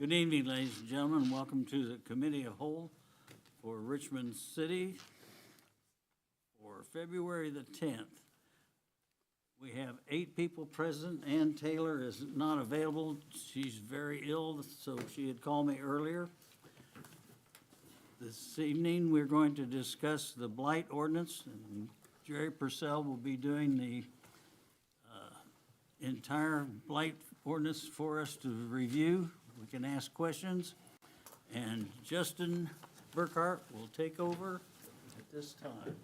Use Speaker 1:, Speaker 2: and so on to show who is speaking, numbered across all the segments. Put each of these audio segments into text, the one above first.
Speaker 1: Good evening, ladies and gentlemen. Welcome to the Committee of Whole for Richmond City for February the 10th. We have 8 people present. Ann Taylor is not available. She's very ill, so she had called me earlier. This evening, we're going to discuss the blight ordinance, and Jerry Purcell will be doing the entire blight ordinance for us to review. We can ask questions, and Justin Burkhart will take over at this time.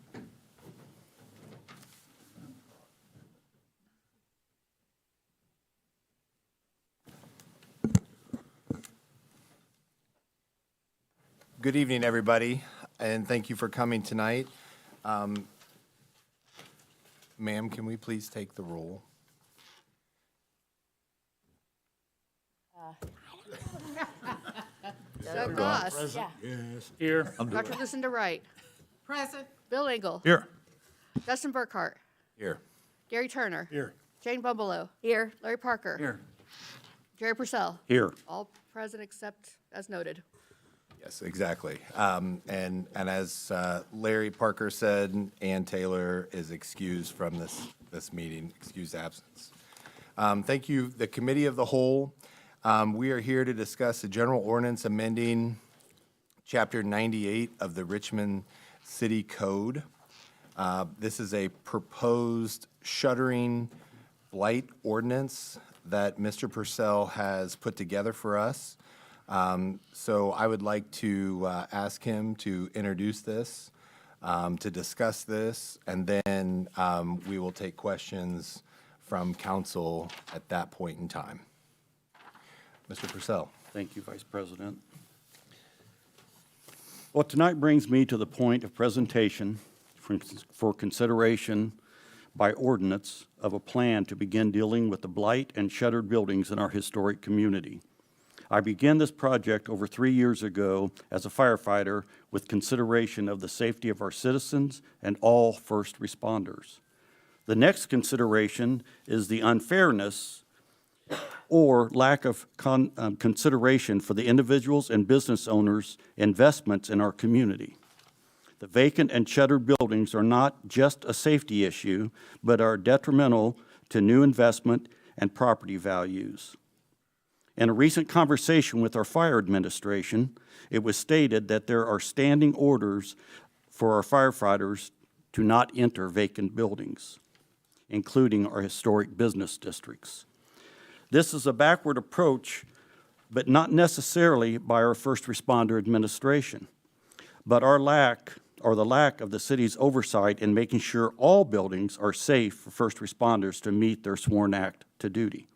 Speaker 2: Good evening, everybody, and thank you for coming tonight. Ma'am, can we please take the roll?
Speaker 3: Doug Goss.
Speaker 1: Yeah.
Speaker 4: Yes.
Speaker 1: Here.
Speaker 3: Dr. Lucinda Wright.
Speaker 5: Present.
Speaker 3: Bill Engel.
Speaker 4: Here.
Speaker 3: Justin Burkhart.
Speaker 2: Here.
Speaker 3: Gary Turner.
Speaker 4: Here.
Speaker 3: Jane Bumblelow. Here. Larry Parker.
Speaker 1: Here.
Speaker 3: Jerry Purcell.
Speaker 4: Here.
Speaker 3: All present except as noted.
Speaker 2: Yes, exactly. And as Larry Parker said, Ann Taylor is excused from this meeting, excused absence. Thank you, the Committee of the Whole. We are here to discuss the general ordinance amending Chapter 98 of the Richmond City Code. This is a proposed shuttering blight ordinance that Mr. Purcell has put together for us. So I would like to ask him to introduce this, to discuss this, and then we will take questions from council at that point in time. Mr. Purcell.
Speaker 4: Thank you, Vice President. Well, tonight brings me to the point of presentation for consideration by ordinance of a plan to begin dealing with the blight and shuttered buildings in our historic community. I began this project over 3 years ago as a firefighter with consideration of the safety of our citizens and all first responders. The next consideration is the unfairness or lack of consideration for the individuals and business owners' investments in our community. The vacant and shuttered buildings are not just a safety issue, but are detrimental to new investment and property values. In a recent conversation with our fire administration, it was stated that there are standing orders for our firefighters to not enter vacant buildings, including our historic business districts. This is a backward approach, but not necessarily by our first responder administration, but the lack of the city's oversight in making sure all buildings are safe for first responders to meet their sworn act to duty.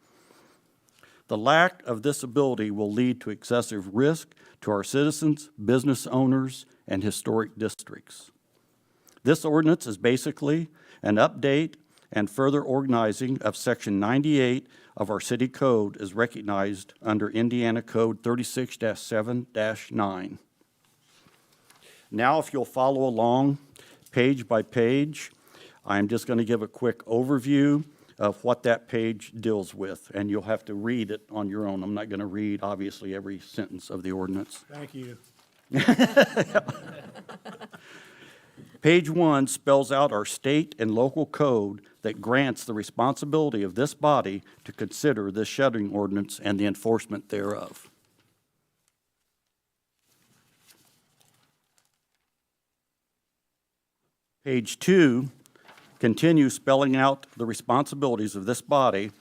Speaker 4: The lack of this ability will lead to excessive risk to our citizens, business owners, and historic districts. This ordinance is basically an update and further organizing of Section 98 of our city code as recognized under Indiana Code 36-7-9. Now, if you'll follow along page by page, I'm just going to give a quick overview of what that page deals with, and you'll have to read it on your own. I'm not going to read, obviously, every sentence of the ordinance.
Speaker 6: Thank you.
Speaker 4: Page 1 spells out our state and local code that grants the responsibility of this body to consider this shuttering ordinance and the enforcement thereof. Page 2 continues spelling out the responsibilities of this body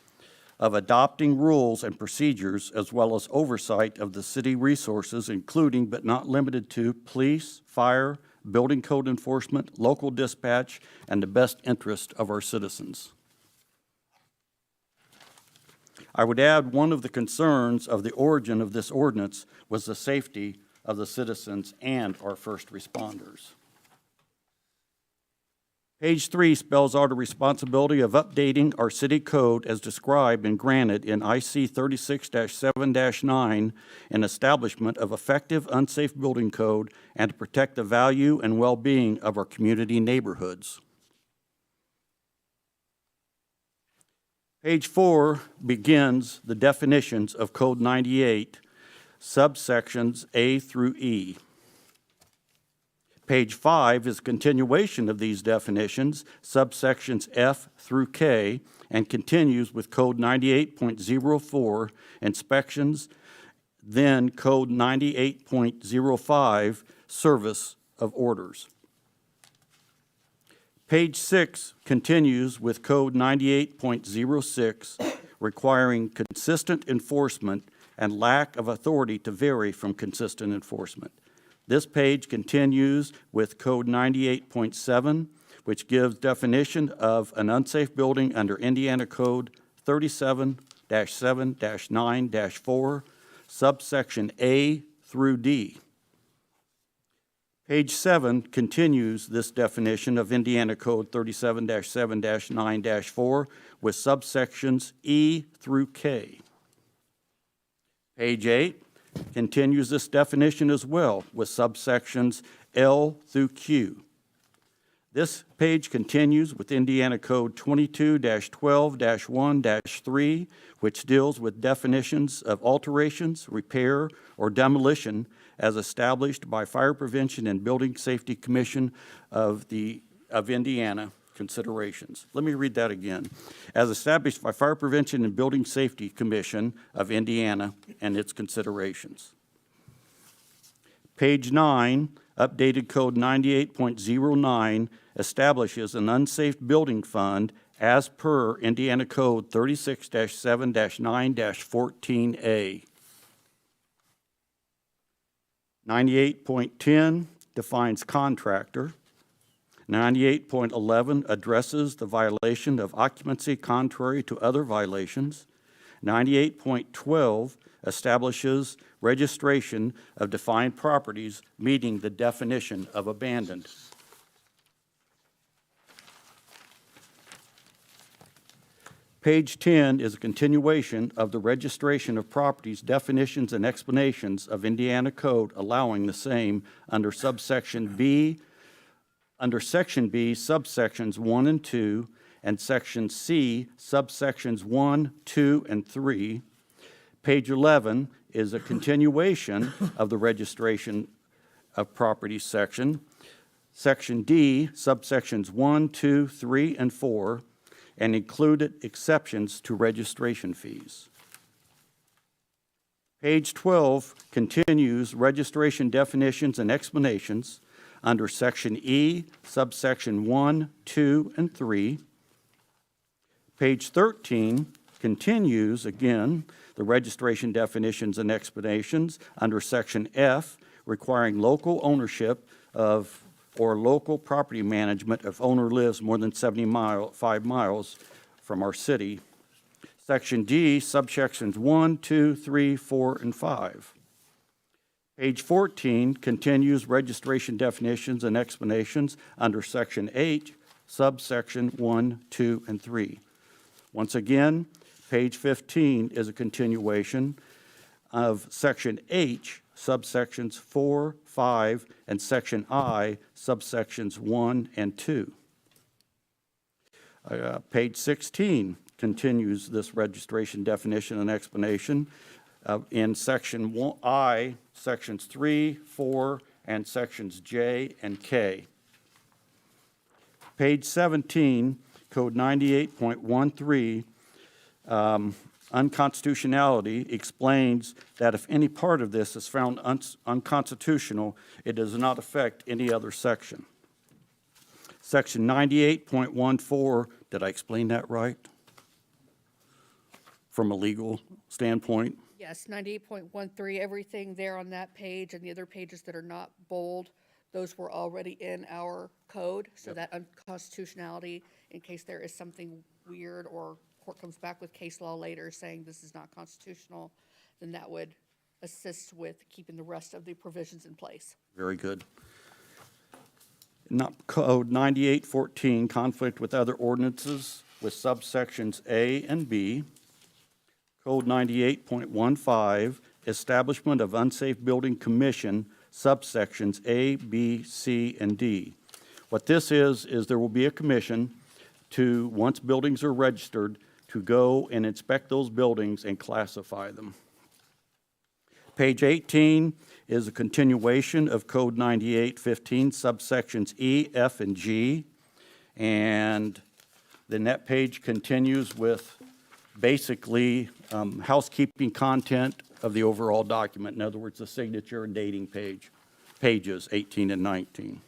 Speaker 4: of adopting rules and procedures as well as oversight of the city resources, including but not limited to police, fire, building code enforcement, local dispatch, and the best interest of our citizens. I would add one of the concerns of the origin of this ordinance was the safety of the citizens and our first responders. Page 3 spells out a responsibility of updating our city code as described and granted in IC 36-7-9 in establishment of effective unsafe building code and to protect the value and well-being of our community neighborhoods. Page 4 begins the definitions of Code 98, subsections A through E. Page 5 is a continuation of these definitions, subsections F through K, and continues with Code 98.04, inspections, then Code 98.05, service of orders. Page 6 continues with Code 98.06, requiring consistent enforcement and lack of authority to vary from consistent enforcement. This page continues with Code 98.7, which gives definition of an unsafe building under Indiana Code 37-7-9-4, subsection A through D. Page 7 continues this definition of Indiana Code 37-7-9-4 with subsections E through K. Page 8 continues this definition as well with subsections L through Q. This page continues with Indiana Code 22-12-1-3, which deals with definitions of alterations, repair, or demolition as established by Fire Prevention and Building Safety Commission of Indiana considerations. Let me read that again. As established by Fire Prevention and Building Safety Commission of Indiana and its considerations. Page 9, updated Code 98.09, establishes an unsafe building fund as per Indiana Code 36-7-9-14A. 98.10 defines contractor. 98.11 addresses the violation of occupancy contrary to other violations. 98.12 establishes registration of defined properties meeting the definition of abandoned. Page 10 is a continuation of the registration of properties, definitions, and explanations of Indiana Code, allowing the same under subsection B, under Section B, subsections 1 and 2, and Section C, subsections 1, 2, and 3. Page 11 is a continuation of the registration of properties section. Section D, subsections 1, 2, 3, and 4, and included exceptions to registration fees. Page 12 continues registration definitions and explanations under Section E, subsection 1, 2, and 3. Page 13 continues, again, the registration definitions and explanations under Section F, requiring local ownership of or local property management if owner lives more than 5 miles from our city. Section D, subsections 1, 2, 3, 4, and 5. Page 14 continues registration definitions and explanations under Section H, subsection 1, 2, and 3. Once again, page 15 is a continuation of Section H, subsections 4, 5, and Section I, subsections 1 and 2. Page 16 continues this registration definition and explanation in Section I, sections 3, 4, and sections J and K. Page 17, Code 98.13, unconstitutionality explains that if any part of this is found unconstitutional, it does not affect any other section. Section 98.14, did I explain that right? From a legal standpoint?
Speaker 3: Yes, 98.13, everything there on that page and the other pages that are not bold, those were already in our code. So that unconstitutionality, in case there is something weird or court comes back with case law later saying this is not constitutional, then that would assist with keeping the rest of the provisions in place.
Speaker 4: Very good. Code 98.14, conflict with other ordinances with subsections A and B. Code 98.15, establishment of unsafe building commission, subsections A, B, C, and D. What this is there will be a commission to, once buildings are registered, to go and inspect those buildings and classify them. Page 18 is a continuation of Code 9815 subsections E, F, and G. And then that page continues with basically housekeeping content of the overall document. In other words, the signature and dating pages 18 and 19.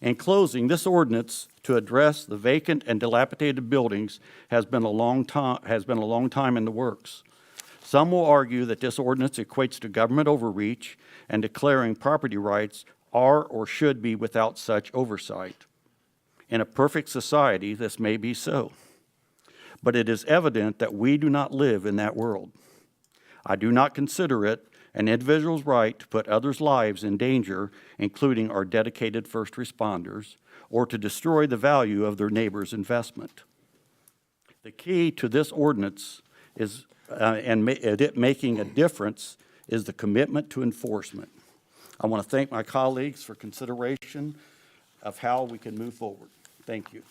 Speaker 4: In closing, this ordinance to address the vacant and dilapidated buildings has been a long time in the works. Some will argue that this ordinance equates to government overreach and declaring property rights are or should be without such oversight. In a perfect society, this may be so. But it is evident that we do not live in that world. I do not consider it an individual's right to put others' lives in danger, including our dedicated first responders, or to destroy the value of their neighbor's investment. The key to this ordinance is, and it making a difference, is the commitment to enforcement. I want to thank my colleagues for consideration of how we can move forward. Thank you.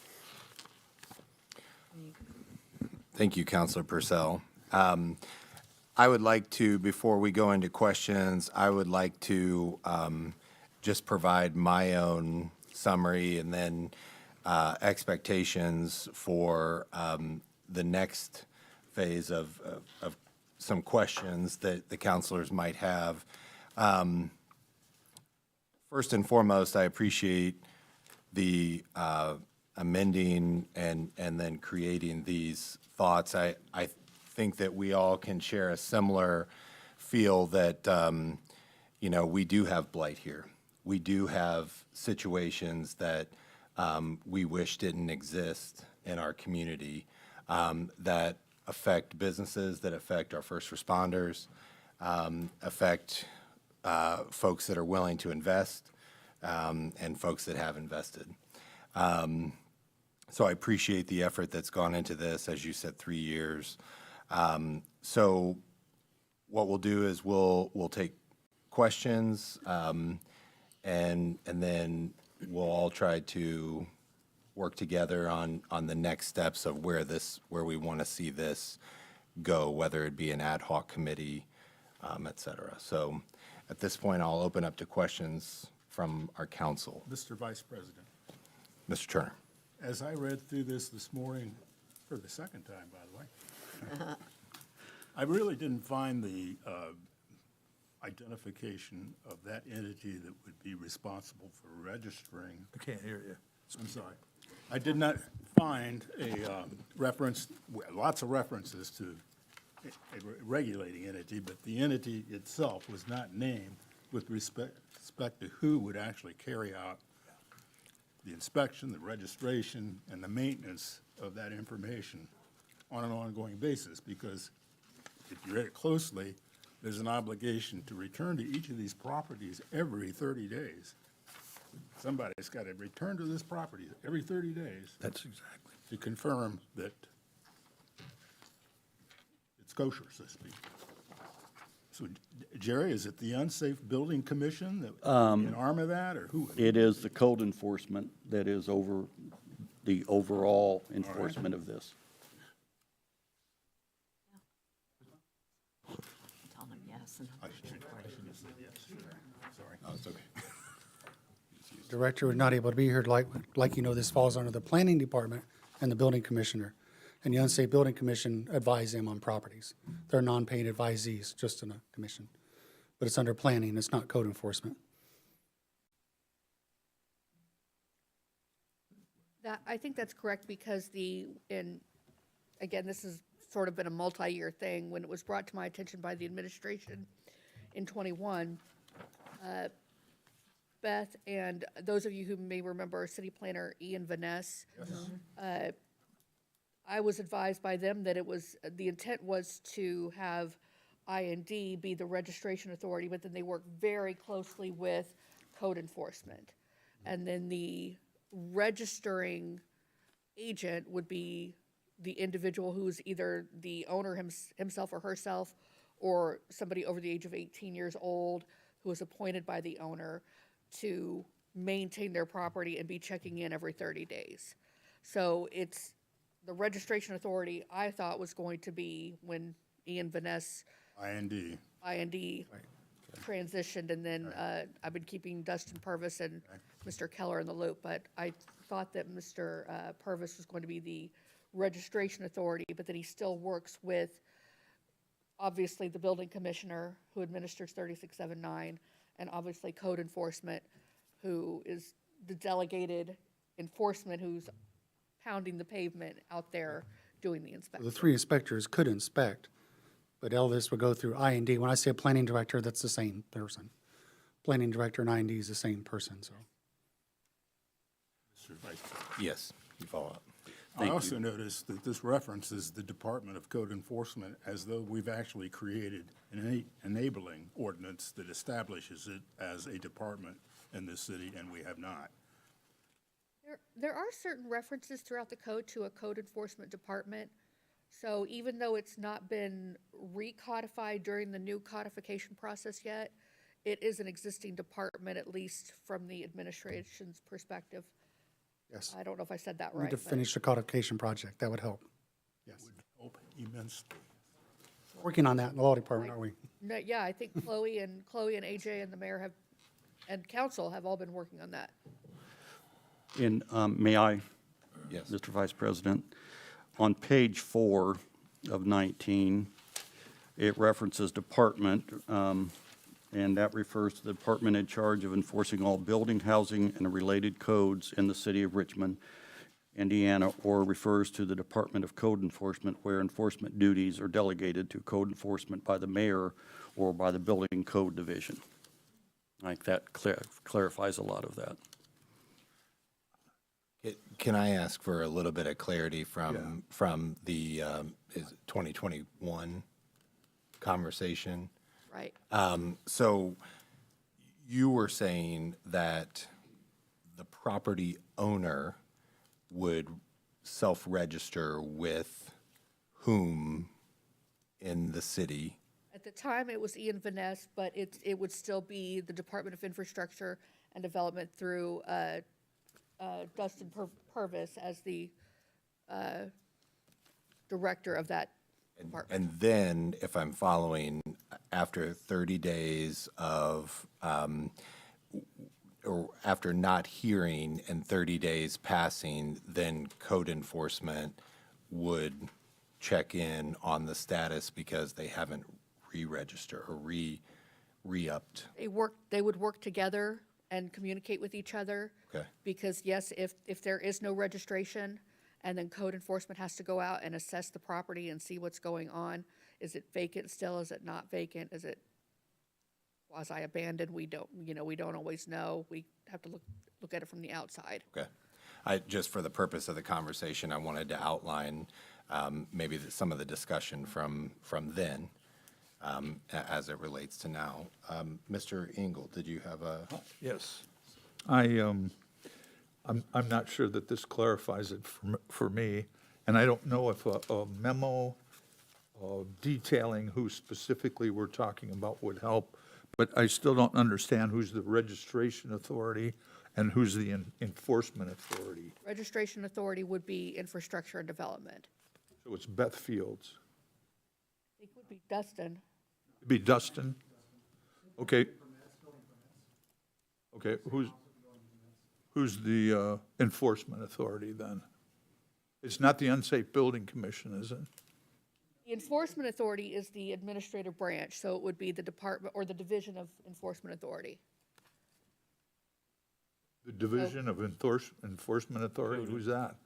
Speaker 2: Thank you, Councilor Purcell. I would like to, before we go into questions, I would like to just provide my own summary and then expectations for the next phase of some questions that the councilors might have. First and foremost, I appreciate the amending and then creating these thoughts. I think that we all can share a similar feel that, we do have blight here. We do have situations that we wish didn't exist in our community that affect businesses, that affect our first responders, affect folks that are willing to invest, and folks that have invested. So I appreciate the effort that's gone into this, as you said, 3 years. So what we'll do is we'll take questions, and then we'll all try to work together on the next steps of where we want to see this go, whether it be an ad hoc committee, et cetera. So at this point, I'll open up to questions from our council.
Speaker 5: Mr. Vice President,
Speaker 2: Mr. Turner.
Speaker 5: as I read through this morning, for the second time, by the way, I really didn't find the identification of that entity that would be responsible for registering.
Speaker 6: I can't hear you.
Speaker 5: I'm sorry. I did not find a reference, lots of references to a regulating entity, but the entity itself was not named with respect to who would actually carry out the inspection, the registration, and the maintenance of that information on an ongoing basis, because if you read it closely, there's an obligation to return to each of these properties every 30 days. Somebody's got to return to this property every 30 days
Speaker 6: That's exactly.
Speaker 5: to confirm that it's kosher, so to speak. So, Jerry, is it the Unsafe Building Commission that would be an arm of that, or who?
Speaker 4: It is the code enforcement that is over the overall enforcement of this.
Speaker 7: Tell them yes. And
Speaker 2: Sorry. Oh, it's okay.
Speaker 8: Director was not able to be here, like this falls under the planning department and the building commissioner. And the Unsafe Building Commission advise them on properties. They're non-paid advisees, just in a commission. But it's under planning, it's not code enforcement.
Speaker 3: I think that's correct, because again, this has sort of been a multi-year thing. When it was brought to my attention by the administration in '21, Beth and those of you who may remember city planner Ian Vaness, I was advised by them that the intent was to have I&D be the registration authority, but then they work very closely with code enforcement. And then the registering agent would be the individual who's either the owner himself or herself, or somebody over the age of 18 years old who is appointed by the owner to maintain their property and be checking in every 30 days. So it's the registration authority, I thought, was going to be when Ian Vaness
Speaker 5: IND.
Speaker 3: IND transitioned, and then I've been keeping Dustin Purvis and Mr. Keller in the loop, but I thought that Mr. Purvis was going to be the registration authority, but that he still works with, obviously, the building commissioner, who administers 3679, and obviously code enforcement, who is the delegated enforcement, who's pounding the pavement out there doing the inspection.
Speaker 8: The 3 inspectors could inspect, but all this would go through IND. When I say a planning director, that's the same person. Planning director and IND is the same person, so.
Speaker 5: Mr. Vice Chair.
Speaker 2: Yes, you follow up.
Speaker 5: I also noticed that this references the Department of Code Enforcement as though we've actually created an enabling ordinance that establishes it as a department in this city, and we have not.
Speaker 3: There are certain references throughout the code to a code enforcement department. So even though it's not been recodified during the new codification process yet, it is an existing department, at least from the administration's perspective.
Speaker 8: Yes.
Speaker 3: I don't know if I said that
Speaker 8: We
Speaker 3: right.
Speaker 8: need to
Speaker 3: but-
Speaker 8: finish the codification project. That would help. Yes.
Speaker 5: Would help immensely.
Speaker 8: Working on that in the law department, are we?
Speaker 3: No, yeah, I think Chloe and AJ and the mayor have, and council have all been working on that.
Speaker 4: And may I?
Speaker 2: Yes.
Speaker 4: Mr. Vice President, on page 4 of 19, it references department, and that refers to the department in charge of enforcing all building, housing, and related codes in the city of Richmond, Indiana, or refers to the Department of Code Enforcement where enforcement duties are delegated to code enforcement by the mayor or by the Building Code Division. Like that clarifies a lot of that.
Speaker 2: Can I ask for a little bit of clarity from the is it 2021 conversation?
Speaker 3: Right.
Speaker 2: So you were saying that the property owner would self-register with whom in the city?
Speaker 3: At the time, it was Ian Vaness, but it would still be the Department of Infrastructure and Development through Dustin Purvis as the director of that department.
Speaker 2: And then, if I'm following, after 30 days of, or after not hearing and 30 days passing, then code enforcement would check in on the status because they haven't re-registered or re-upped.
Speaker 3: They would work together and communicate with each other.
Speaker 2: Okay.
Speaker 3: Because yes, if there is no registration, and then code enforcement has to go out and assess the property and see what's going on. Is it vacant still? Is it not vacant? Is it quasi-abandoned? We don't always know. We have to look at it from the outside.
Speaker 2: Okay. Just for the purpose of the conversation, I wanted to outline maybe some of the discussion from then as it relates to now. Mr. Engel, did you have a?
Speaker 6: Yes. I'm not sure that this clarifies it for me, and I don't know if a memo detailing who specifically we're talking about would help, but I still don't understand who's the registration authority and who's the enforcement authority.
Speaker 3: Registration authority would be Infrastructure and Development.
Speaker 6: So it's Beth Fields.
Speaker 3: I think it would be Dustin.
Speaker 6: It'd be Dustin? Okay. Okay, who's the enforcement authority then? It's not the Unsafe Building Commission, is it?
Speaker 3: The Enforcement Authority is the administrative branch, so it would be the department or the Division of Enforcement Authority.
Speaker 6: The Division of Enforcement Authority, who's that?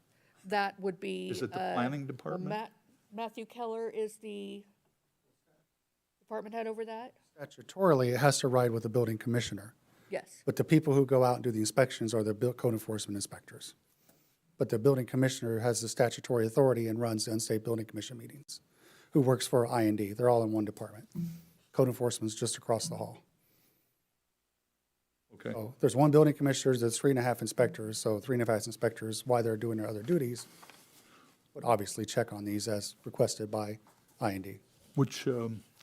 Speaker 3: That would be.
Speaker 6: Is it the planning
Speaker 3: well,
Speaker 6: department?
Speaker 3: Matthew Keller is the department head over that?
Speaker 8: Statutorily, it has to ride with the building commissioner.
Speaker 3: Yes.
Speaker 8: But the people who go out and do the inspections are the code enforcement inspectors. But the building commissioner has the statutory authority and runs the unsafe building commission meetings, who works for IND. They're all in one department. Code enforcement's just across the hall.
Speaker 6: Okay,
Speaker 8: So there's one building commissioner, there's 3.5 inspectors, so 3.5 inspectors, while they're doing their other duties, would obviously check on these as requested by IND.
Speaker 6: which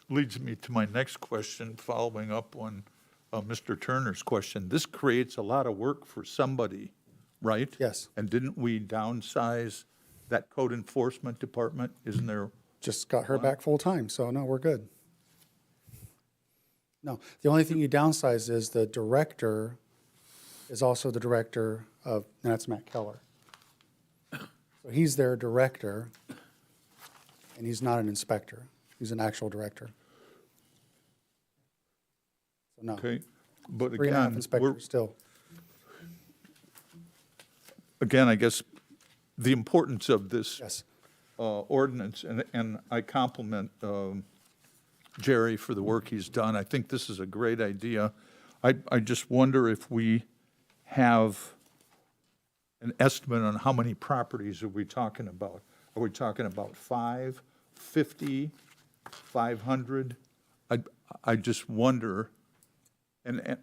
Speaker 6: leads me to my next question, following up on Mr. Turner's question. This creates a lot of work for somebody, right?
Speaker 8: Yes.
Speaker 6: And didn't we downsize that code enforcement department? Isn't there?
Speaker 8: Just got her back full-time, so no, we're good. No, the only thing you downsize is the director is also the director of, and that's Matt Keller. So he's their director, and he's not an inspector. He's an actual director. So no,
Speaker 6: Okay, but
Speaker 8: 3.5
Speaker 6: again, we're,
Speaker 8: inspectors still.
Speaker 6: again, I guess the importance of this
Speaker 8: Yes.
Speaker 6: ordinance, and I compliment Jerry for the work he's done. I think this is a great idea. I just wonder if we have an estimate on how many properties are we talking about? Are we talking about 5, 50, 500? I just wonder, and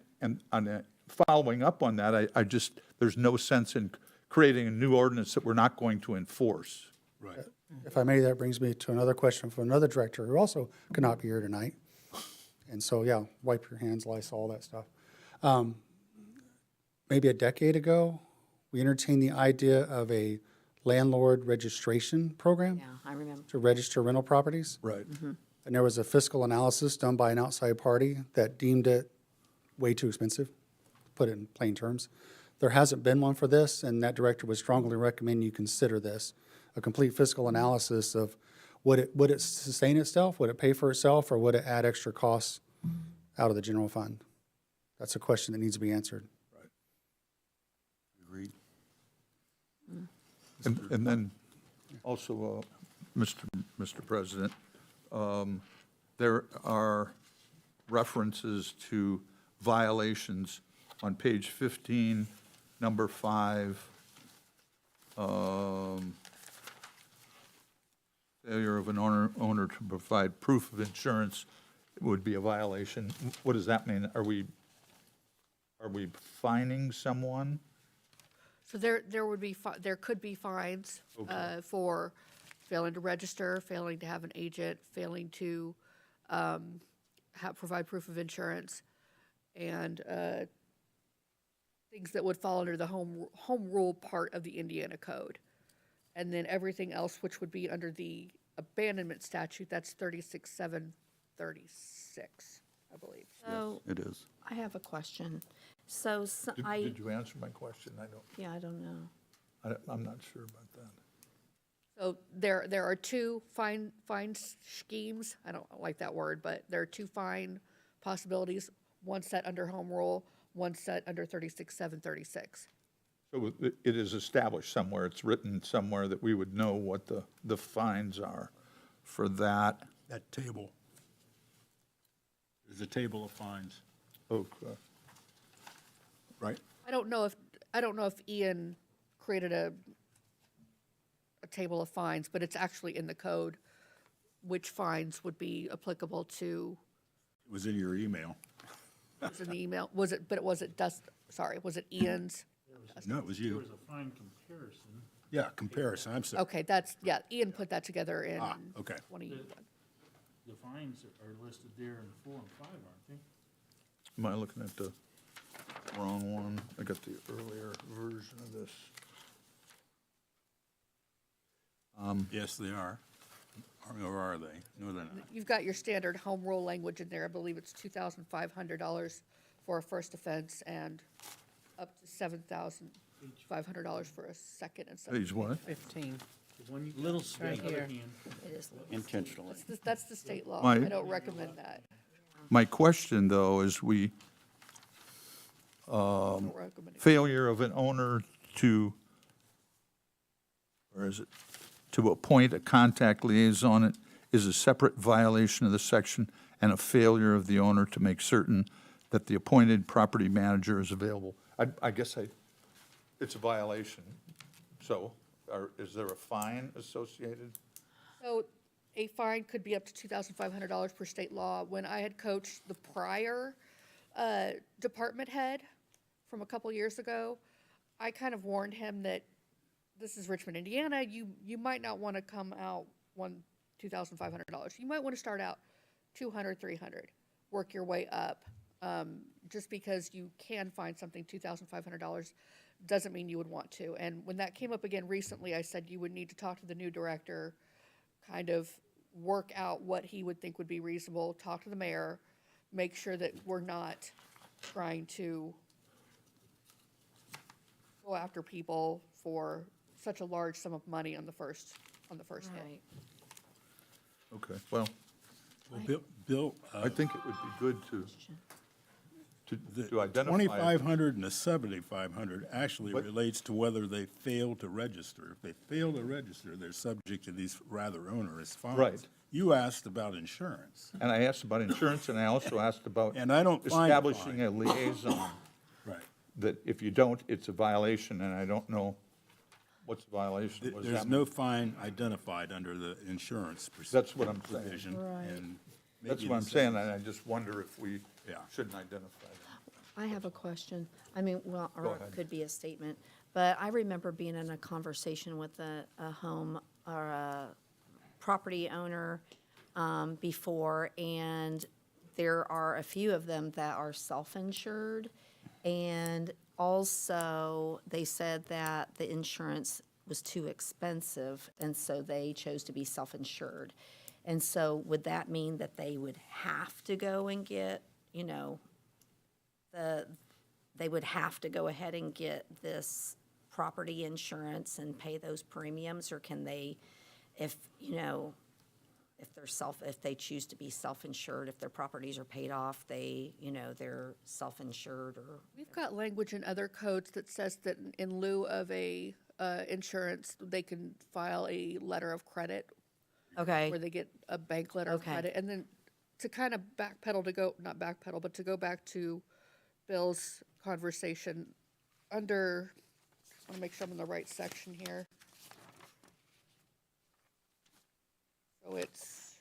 Speaker 6: following up on that, I just, there's no sense in creating a new ordinance that we're not going to enforce.
Speaker 5: Right.
Speaker 8: If I may, that brings me to another question from another director who also could not be here tonight. And so, yeah, wipe your hands, Lysol, all that stuff. Maybe a decade ago, we entertained the idea of a landlord registration program
Speaker 7: Yeah, I remember.
Speaker 8: to register rental properties.
Speaker 6: Right.
Speaker 8: And there was a fiscal analysis done by an outside party that deemed it way too expensive, to put it in plain terms. There hasn't been one for this, and that director would strongly recommend you consider this. A complete fiscal analysis of would it sustain itself, would it pay for itself, or would it add extra costs out of the general fund? That's a question that needs to be answered.
Speaker 4: Agreed.
Speaker 6: And then also, Mr. President, there are references to violations on page 15, number 5, failure of an owner to provide proof of insurance would be a violation. What does that mean? Are we fining someone?
Speaker 3: So there would be, there could be fines for failing to register, failing to have an agent, failing to provide proof of insurance, and things that would fall under the home rule part of the Indiana code. And then everything else, which would be under the abandonment statute, that's 36,736, I believe.
Speaker 7: So
Speaker 4: It is.
Speaker 7: I have a question. So
Speaker 6: Did you answer my question? I
Speaker 7: don't know.
Speaker 6: I'm not sure about that.
Speaker 3: So there are two fine schemes, I don't like that word, but there are two fine possibilities, one set under home rule, one set under 36,736.
Speaker 6: So it is established somewhere, it's written somewhere that we would know what the fines are for that.
Speaker 5: That table. There's a table of fines,
Speaker 6: Okay.
Speaker 5: right?
Speaker 3: I don't know if Ian created a table of fines, but it's actually in the code, which fines would be applicable to,
Speaker 5: It was in your email.
Speaker 3: was in the email, was it Ian's?
Speaker 5: No, it was you.
Speaker 9: There was a fine comparison.
Speaker 5: Yeah, comparison, I'm sorry.
Speaker 3: Okay, Ian put that together in
Speaker 5: Okay.
Speaker 3: 21.
Speaker 9: The fines are listed there in 4 and 5, aren't they?
Speaker 6: Am I looking at the wrong one? I got the earlier version of this.
Speaker 5: Yes, they are. Or are they? No, they're not.
Speaker 3: You've got your standard home rule language in there. I believe it's $2,500 for a first offense and up to $7,500 for a second and something.
Speaker 6: Page what?
Speaker 7: 15.
Speaker 9: The one you got
Speaker 1: Little
Speaker 9: on the
Speaker 1: state
Speaker 9: other
Speaker 7: here.
Speaker 9: hand,
Speaker 7: It is.
Speaker 4: Intentionally.
Speaker 3: That's the state law.
Speaker 6: My-
Speaker 3: I don't recommend that.
Speaker 6: My question, though, is
Speaker 3: I don't recommend it.
Speaker 6: failure of an owner to, or is it, to appoint a contact liaison is a separate violation of the section, and a failure of the owner to make certain that the appointed property manager is available. I guess it's a violation. So, is there a fine associated?
Speaker 3: So a fine could be up to $2,500 per state law. When I had coached the prior department head from a couple years ago, I kind of warned him that this is Richmond, Indiana. You might not want to come out $2,500. You might want to start out $200, $300, work your way up. Just because you can find something $2,500 doesn't mean you would want to. And when that came up again recently, I said you would need to talk to the new director, kind of work out what he would think would be reasonable, talk to the mayor, make sure that we're not trying to go after people for such a large sum of money on the first hit.
Speaker 7: Right.
Speaker 6: Okay, well,
Speaker 5: Well, Bill,
Speaker 6: I think it would be good to identify.
Speaker 5: 2,500 and the 7,500 actually relates to whether they fail to register. If they fail to register, they're subject to these rather onerous fines.
Speaker 6: Right.
Speaker 5: You asked about insurance.
Speaker 6: And I asked about insurance, and I also asked about
Speaker 5: And I don't find
Speaker 6: establishing
Speaker 5: fine.
Speaker 6: a liaison,
Speaker 5: Right.
Speaker 6: that if you don't, it's a violation, and I don't know what's the violation. What does
Speaker 5: There's
Speaker 6: that
Speaker 5: no
Speaker 6: mean?
Speaker 5: fine identified under the insurance
Speaker 6: That's what I'm saying.
Speaker 5: provision. and
Speaker 6: That's
Speaker 5: maybe
Speaker 6: what I'm
Speaker 5: the
Speaker 6: saying, and I just wonder if we
Speaker 5: Yeah.
Speaker 6: shouldn't identify them.
Speaker 7: I have a question. I mean, well,
Speaker 6: Go
Speaker 7: or
Speaker 6: ahead.
Speaker 7: it could be a statement, but I remember being in a conversation with a home or a property owner before, and there are a few of them that are self-insured. And also, they said that the insurance was too expensive, and so they chose to be self-insured. And so would that mean that they would have to go and get, you know, they would have to go ahead and get this property insurance and pay those premiums? Or can they, if, you know, if they choose to be self-insured, if their properties are paid off, they, you know, they're self-insured? Or
Speaker 3: We've got language in other codes that says that in lieu of a insurance, they can file a letter of credit
Speaker 7: Okay,
Speaker 3: where they get a bank letter of
Speaker 7: Okay.
Speaker 3: credit. And then to kind of backpedal to go, not backpedal, but to go back to Bill's conversation under, I want to make sure I'm in the right section here. So it's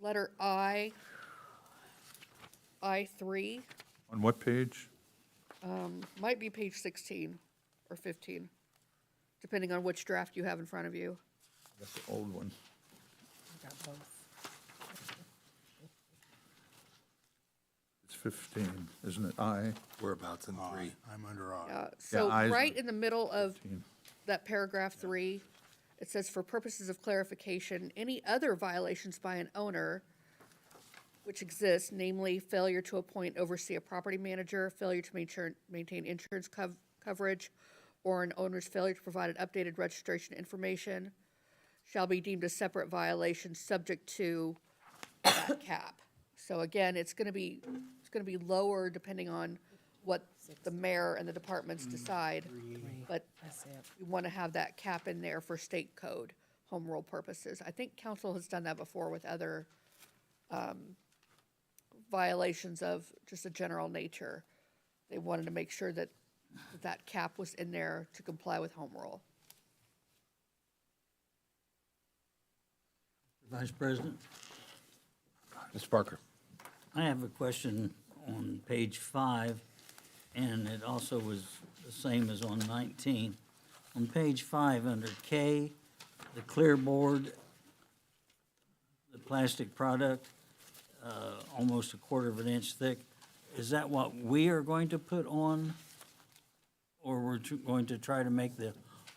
Speaker 3: letter I3,
Speaker 6: On what page?
Speaker 3: might be page 16 or 15, depending on which draft you have in front of you.
Speaker 6: That's the old one. It's 15, isn't it? I.
Speaker 2: Whereabouts in three?
Speaker 5: I'm under I.
Speaker 3: So
Speaker 6: I's
Speaker 3: right
Speaker 6: on
Speaker 3: in the middle of
Speaker 6: 15.
Speaker 3: that paragraph 3, it says, for purposes of clarification, any other violations by an owner which exist, namely failure to appoint, oversee a property manager, failure to maintain insurance coverage, or an owner's failure to provide an updated registration information, shall be deemed a separate violation subject to that cap. So again, it's gonna be lower depending on what the mayor and the departments decide. But we wanna have that cap in there for state code, home rule purposes. I think council has done that before with other, violations of just a general nature. They wanted to make sure that that cap was in there to comply with home rule.
Speaker 1: Vice President,
Speaker 2: Mr. Parker?
Speaker 1: I have a question on page 5, and it also was the same as on 19. On page 5, under K, the clear board, the plastic product, almost a quarter of an inch thick, is that what we are going to put on? Or we're going to try to make the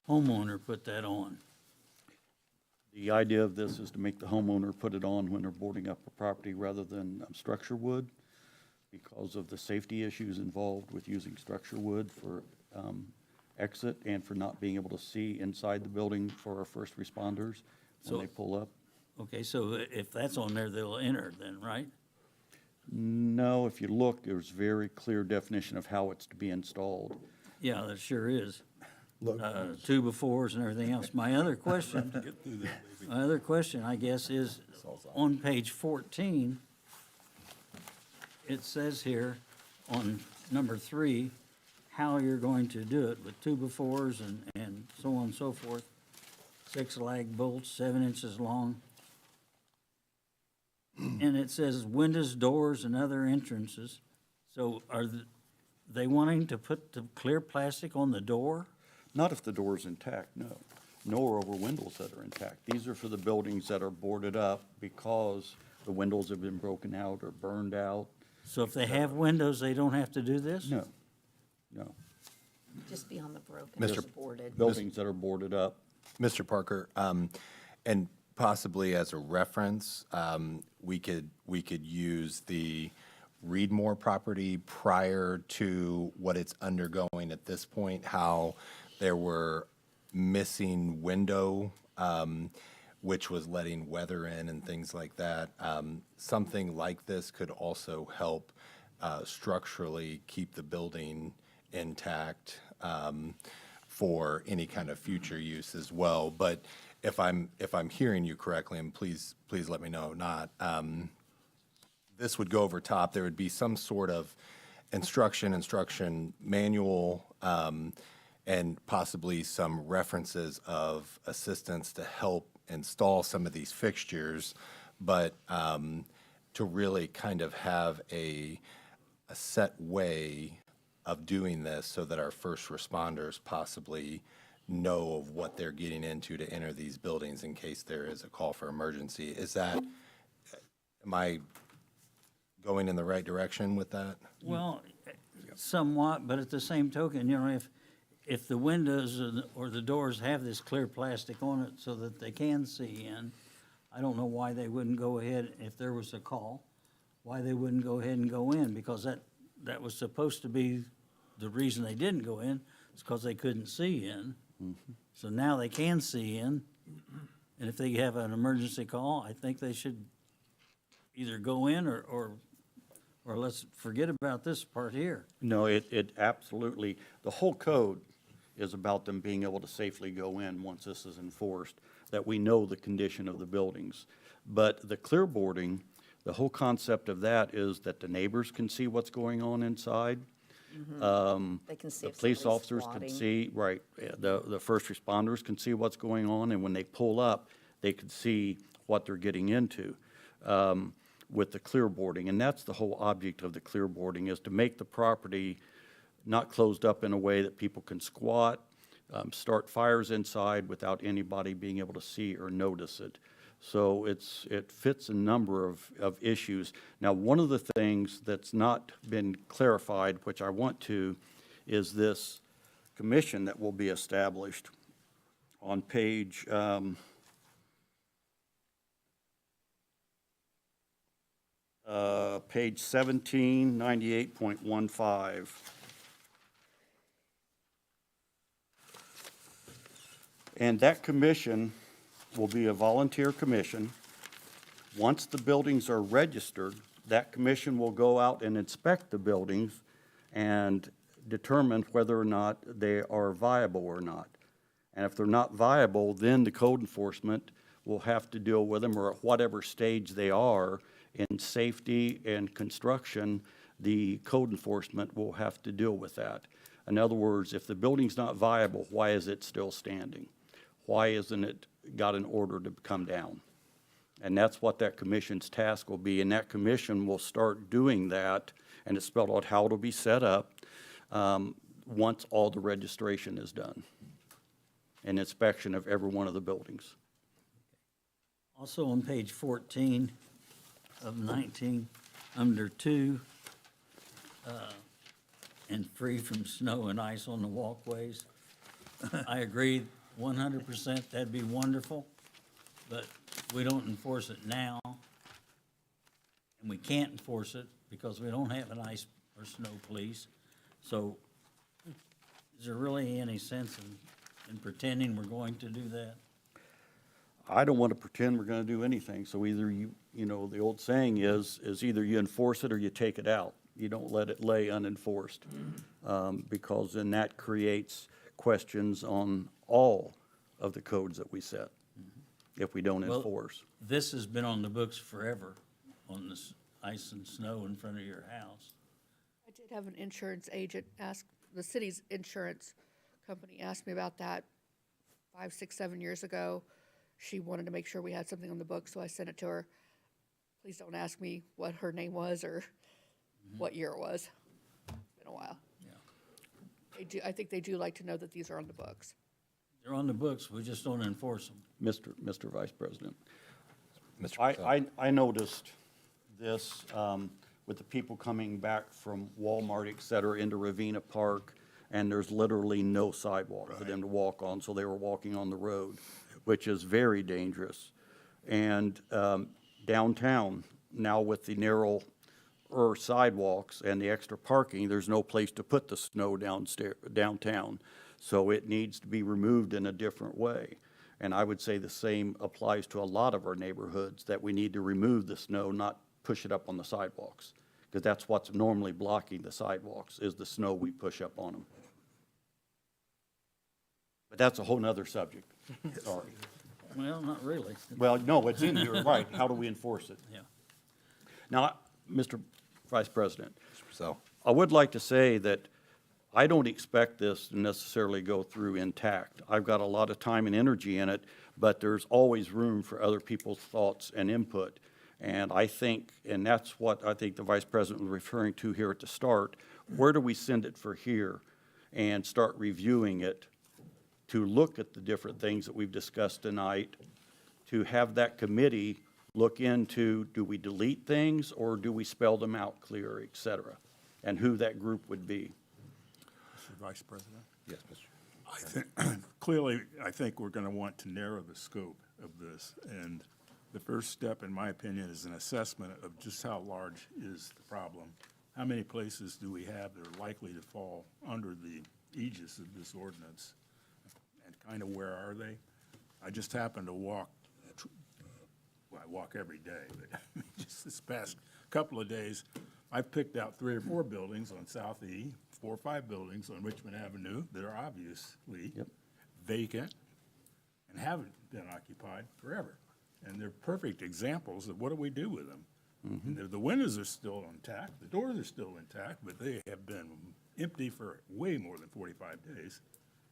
Speaker 1: homeowner put that on?
Speaker 4: The idea of this is to make the homeowner put it on when they're boarding up a property rather than structure wood, because of the safety issues involved with using structure wood for exit and for not being able to see inside the building for our first responders when
Speaker 1: So-
Speaker 4: they pull up.
Speaker 1: Okay, so if that's on there, they'll enter then, right?
Speaker 4: No, if you look, there's very clear definition of how it's to be installed.
Speaker 1: Yeah, that sure is. Two befores and everything else. My other question, I guess, is on page 14, it says here on number 3, how you're going to do it with two befores and so on and so forth. 6 lag bolts, 7 inches long. And it says windows, doors, and other entrances. So are they wanting to put the clear plastic on the door?
Speaker 4: Not if the door's intact, no, nor over windows that are intact. These are for the buildings that are boarded up because the windows have been broken out or burned out.
Speaker 1: So if they have windows, they don't have to do this?
Speaker 4: No, no.
Speaker 7: just beyond the broken,
Speaker 2: Mr.
Speaker 7: boarded.
Speaker 4: Buildings that are boarded up.
Speaker 2: Mr. Parker, and possibly as a reference, we could use the Reedmore property prior to what it's undergoing at this point, how there were missing window, which was letting weather in and things like that. Something like this could also help structurally keep the building intact for any kind of future use as well. But if I'm hearing you correctly, and please let me know, not, this would go over top. There would be some sort of instruction manual, and possibly some references of assistance to help install some of these fixtures, but to really kind of have a set way of doing this so that our first responders possibly know of what they're getting into to enter these buildings in case there is a call for emergency. Am I going in the right direction with that?
Speaker 1: Well, somewhat, but at the same token, you know, if the windows or the doors have this clear plastic on it so that they can see in, I don't know why they wouldn't go ahead, if there was a call, why they wouldn't go ahead and go in, because that was supposed to be the reason they didn't go in, is because they couldn't see in. So now they can see in, and if they have an emergency call, I think they should either go in or let's forget about this part here.
Speaker 4: No, it absolutely, the whole code is about them being able to safely go in once this is enforced, that we know the condition of the buildings. But the clearboarding, the whole concept of that is that the neighbors can see what's going on inside.
Speaker 7: They can see
Speaker 4: The
Speaker 7: if
Speaker 4: police
Speaker 7: somebody's
Speaker 4: officers can
Speaker 7: squatting.
Speaker 4: see, right, the first responders can see what's going on, and when they pull up, they can see what they're getting into with the clearboarding. And that's the whole object of the clearboarding, is to make the property not closed up in a way that people can squat, start fires inside without anybody being able to see or notice it. So it fits a number of issues. Now, one of the things that's not been clarified, which I want to, is this commission that will be established on page, page 1798.15. And that commission will be a volunteer commission. Once the buildings are registered, that commission will go out and inspect the buildings and determine whether or not they are viable or not. And if they're not viable, then the code enforcement will have to deal with them, or at whatever stage they are in safety and construction, the code enforcement will have to deal with that. In other words, if the building's not viable, why is it still standing? Why isn't it got an order to come down? And that's what that commission's task will be, and that commission will start doing that, and it's spelled out how it'll be set up once all the registration is done, and inspection of every one of the buildings.
Speaker 1: Also on page 14 of 19, under 2, and free from snow and ice on the walkways. I agree 100%, that'd be wonderful, but we don't enforce it now. And we can't enforce it because we don't have an ice or snow police. So is there really any sense in pretending we're going to do that?
Speaker 4: I don't want to pretend we're going to do anything, so either you know, the old saying is either you enforce it or you take it out. You don't let it lay unenforced, because then that creates questions on all of the codes that we set if we don't
Speaker 1: Well,
Speaker 4: enforce.
Speaker 1: This has been on the books forever, on this ice and snow in front of your house.
Speaker 3: I did have an insurance agent ask, the city's insurance company asked me about that 5, 6, 7 years ago. She wanted to make sure we had something on the book, so I sent it to her. Please don't ask me what her name was or what year it was. It's been a while.
Speaker 1: Yeah.
Speaker 3: I think they do like to know that these are on the books.
Speaker 1: They're on the books, we just don't enforce them.
Speaker 4: Mr. Vice President.
Speaker 2: Mr. Purcell?
Speaker 4: I noticed this with the people coming back from Walmart, et cetera, into Ravina Park, and there's literally no sidewalk for them to walk on, so they were walking on the road, which is very dangerous. And downtown, now with the narrower sidewalks and the extra parking, there's no place to put the snow downtown. So it needs to be removed in a different way. And I would say the same applies to a lot of our neighborhoods, that we need to remove the snow, not push it up on the sidewalks. Because that's what's normally blocking the sidewalks, is the snow we push up on them. But that's a whole nother subject. Sorry.
Speaker 1: Well, not really.
Speaker 4: Well, no, it's in here, right. How do we enforce it?
Speaker 1: Yeah.
Speaker 4: Now, Mr. Vice President,
Speaker 2: So,
Speaker 4: I would like to say that I don't expect this to necessarily go through intact. I've got a lot of time and energy in it, but there's always room for other people's thoughts and input. And I think, and that's what I think the Vice President was referring to here at the start, where do we send it for here and start reviewing it to look at the different things that we've discussed tonight, to have that committee look into, do we delete things or do we spell them out clear, et cetera, and who that group would be.
Speaker 5: Mr. Vice President?
Speaker 2: yes, Mr.
Speaker 5: I think, clearly, I think we're going to want to narrow the scope of this. And the first step, in my opinion, is an assessment of just how large is the problem. How many places do we have that are likely to fall under the aegis of this ordinance? And kind of where are they? I just happened to walk, well, I walk every day, but just this past couple of days, I've picked out 3 or 4 buildings on South E, 4 or 5 buildings on Richmond Avenue that are obviously vacant and haven't been occupied forever. And they're perfect examples of what do we do with them. And the windows are still intact, the doors are still intact, but they have been empty for way more than 45 days,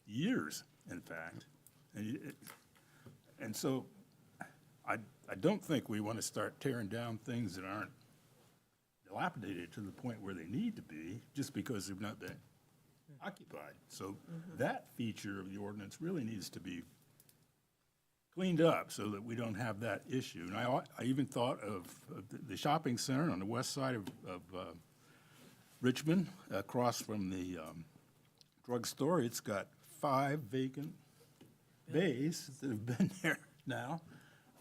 Speaker 5: years, in fact. And so I don't think we want to start tearing down things that aren't dilapidated to the point where they need to be, just because they've not been occupied. So that feature of the ordinance really needs to be cleaned up so that we don't have that issue. And I even thought of the shopping center on the west side of Richmond, across from the drugstore. It's got 5 vacant bays that have been there now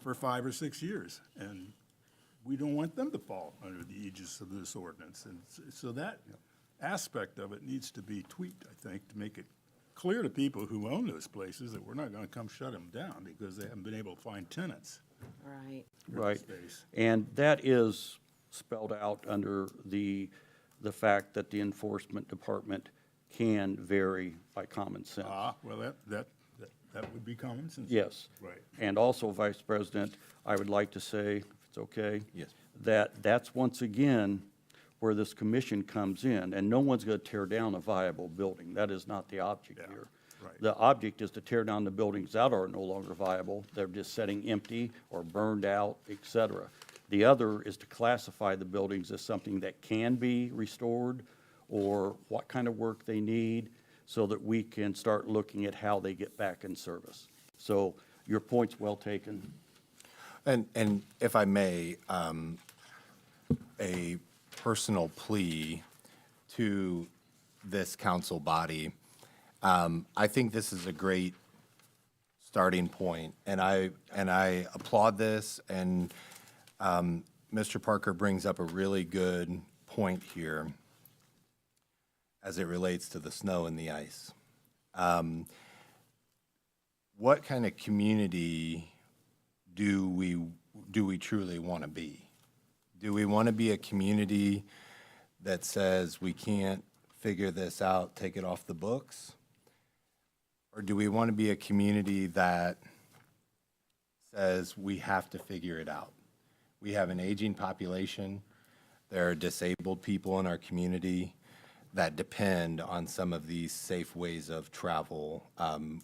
Speaker 5: for 5 or 6 years. And we don't want them to fall under the aegis of this ordinance. And so that aspect of it needs to be tweaked, I think, to make it clear to people who own those places that we're not going to come shut them down because they haven't been able to find tenants
Speaker 7: Right.
Speaker 5: for the
Speaker 4: Right.
Speaker 5: space.
Speaker 4: And that is spelled out under the fact that the enforcement department can vary by common sense.
Speaker 5: Well, that would be common sense.
Speaker 4: Yes.
Speaker 5: Right.
Speaker 4: And also, Vice President, I would like to say, if it's okay?
Speaker 2: Yes.
Speaker 4: That's once again where this commission comes in, and no one's going to tear down a viable building. That is not the object
Speaker 5: Yeah,
Speaker 4: here.
Speaker 5: right.
Speaker 4: The object is to tear down the buildings that are no longer viable. They're just sitting empty or burned out, et cetera. The other is to classify the buildings as something that can be restored or what kind of work they need so that we can start looking at how they get back in service. So your point's well taken.
Speaker 2: And if I may, a personal plea to this council body. I think this is a great starting point, and I applaud this, and Mr. Parker brings up a really good point here as it relates to the snow and the ice. What kind of community do we truly want to be? Do we want to be a community that says we can't figure this out, take it off the books? Or do we want to be a community that says we have to figure it out? We have an aging population. There are disabled people in our community that depend on some of these safe ways of travel,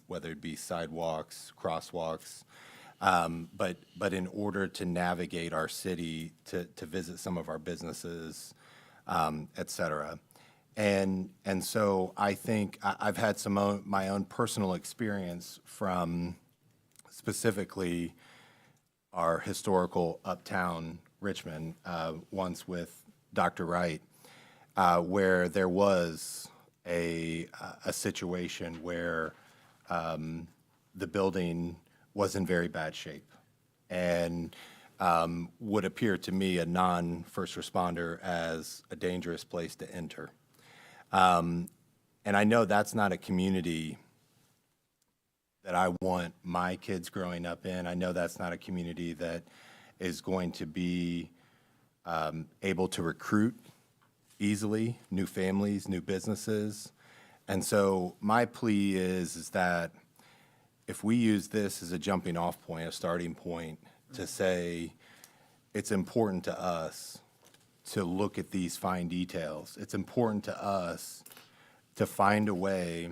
Speaker 2: whether it be sidewalks, crosswalks, but in order to navigate our city, to visit some of our businesses, et cetera. And so I think I've had my own personal experience from specifically our historical uptown Richmond, once with Dr. Wright, where there was a situation where the building was in very bad shape. and would appear to me, a non-first responder, as a dangerous place to enter. And I know that's not a community that I want my kids growing up in. I know that's not a community that is going to be able to recruit easily new families, new businesses. And so my plea is that if we use this as a jumping off point, a starting point, to say it's important to us to look at these fine details. It's important to us to find a way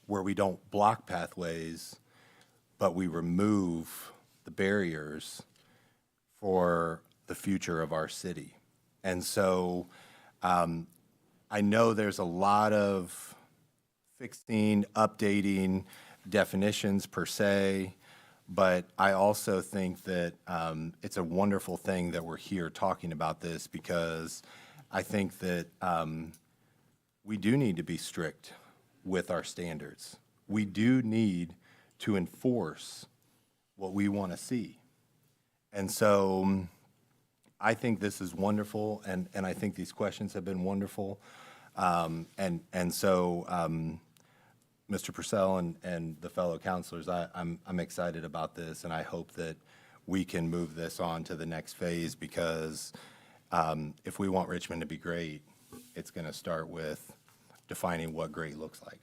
Speaker 2: where we don't block pathways, but we remove the barriers for the future of our city. And so I know there's a lot of fixing, updating definitions per se, but I also think that it's a wonderful thing that we're here talking about this, because I think that we do need to be strict with our standards. We do need to enforce what we want to see. And so I think this is wonderful, and I think these questions have been wonderful. And so, Mr. Purcell and the fellow counselors, I'm excited about this, and I hope that we can move this on to the next phase, because if we want Richmond to be great, it's going to start with defining what great looks like.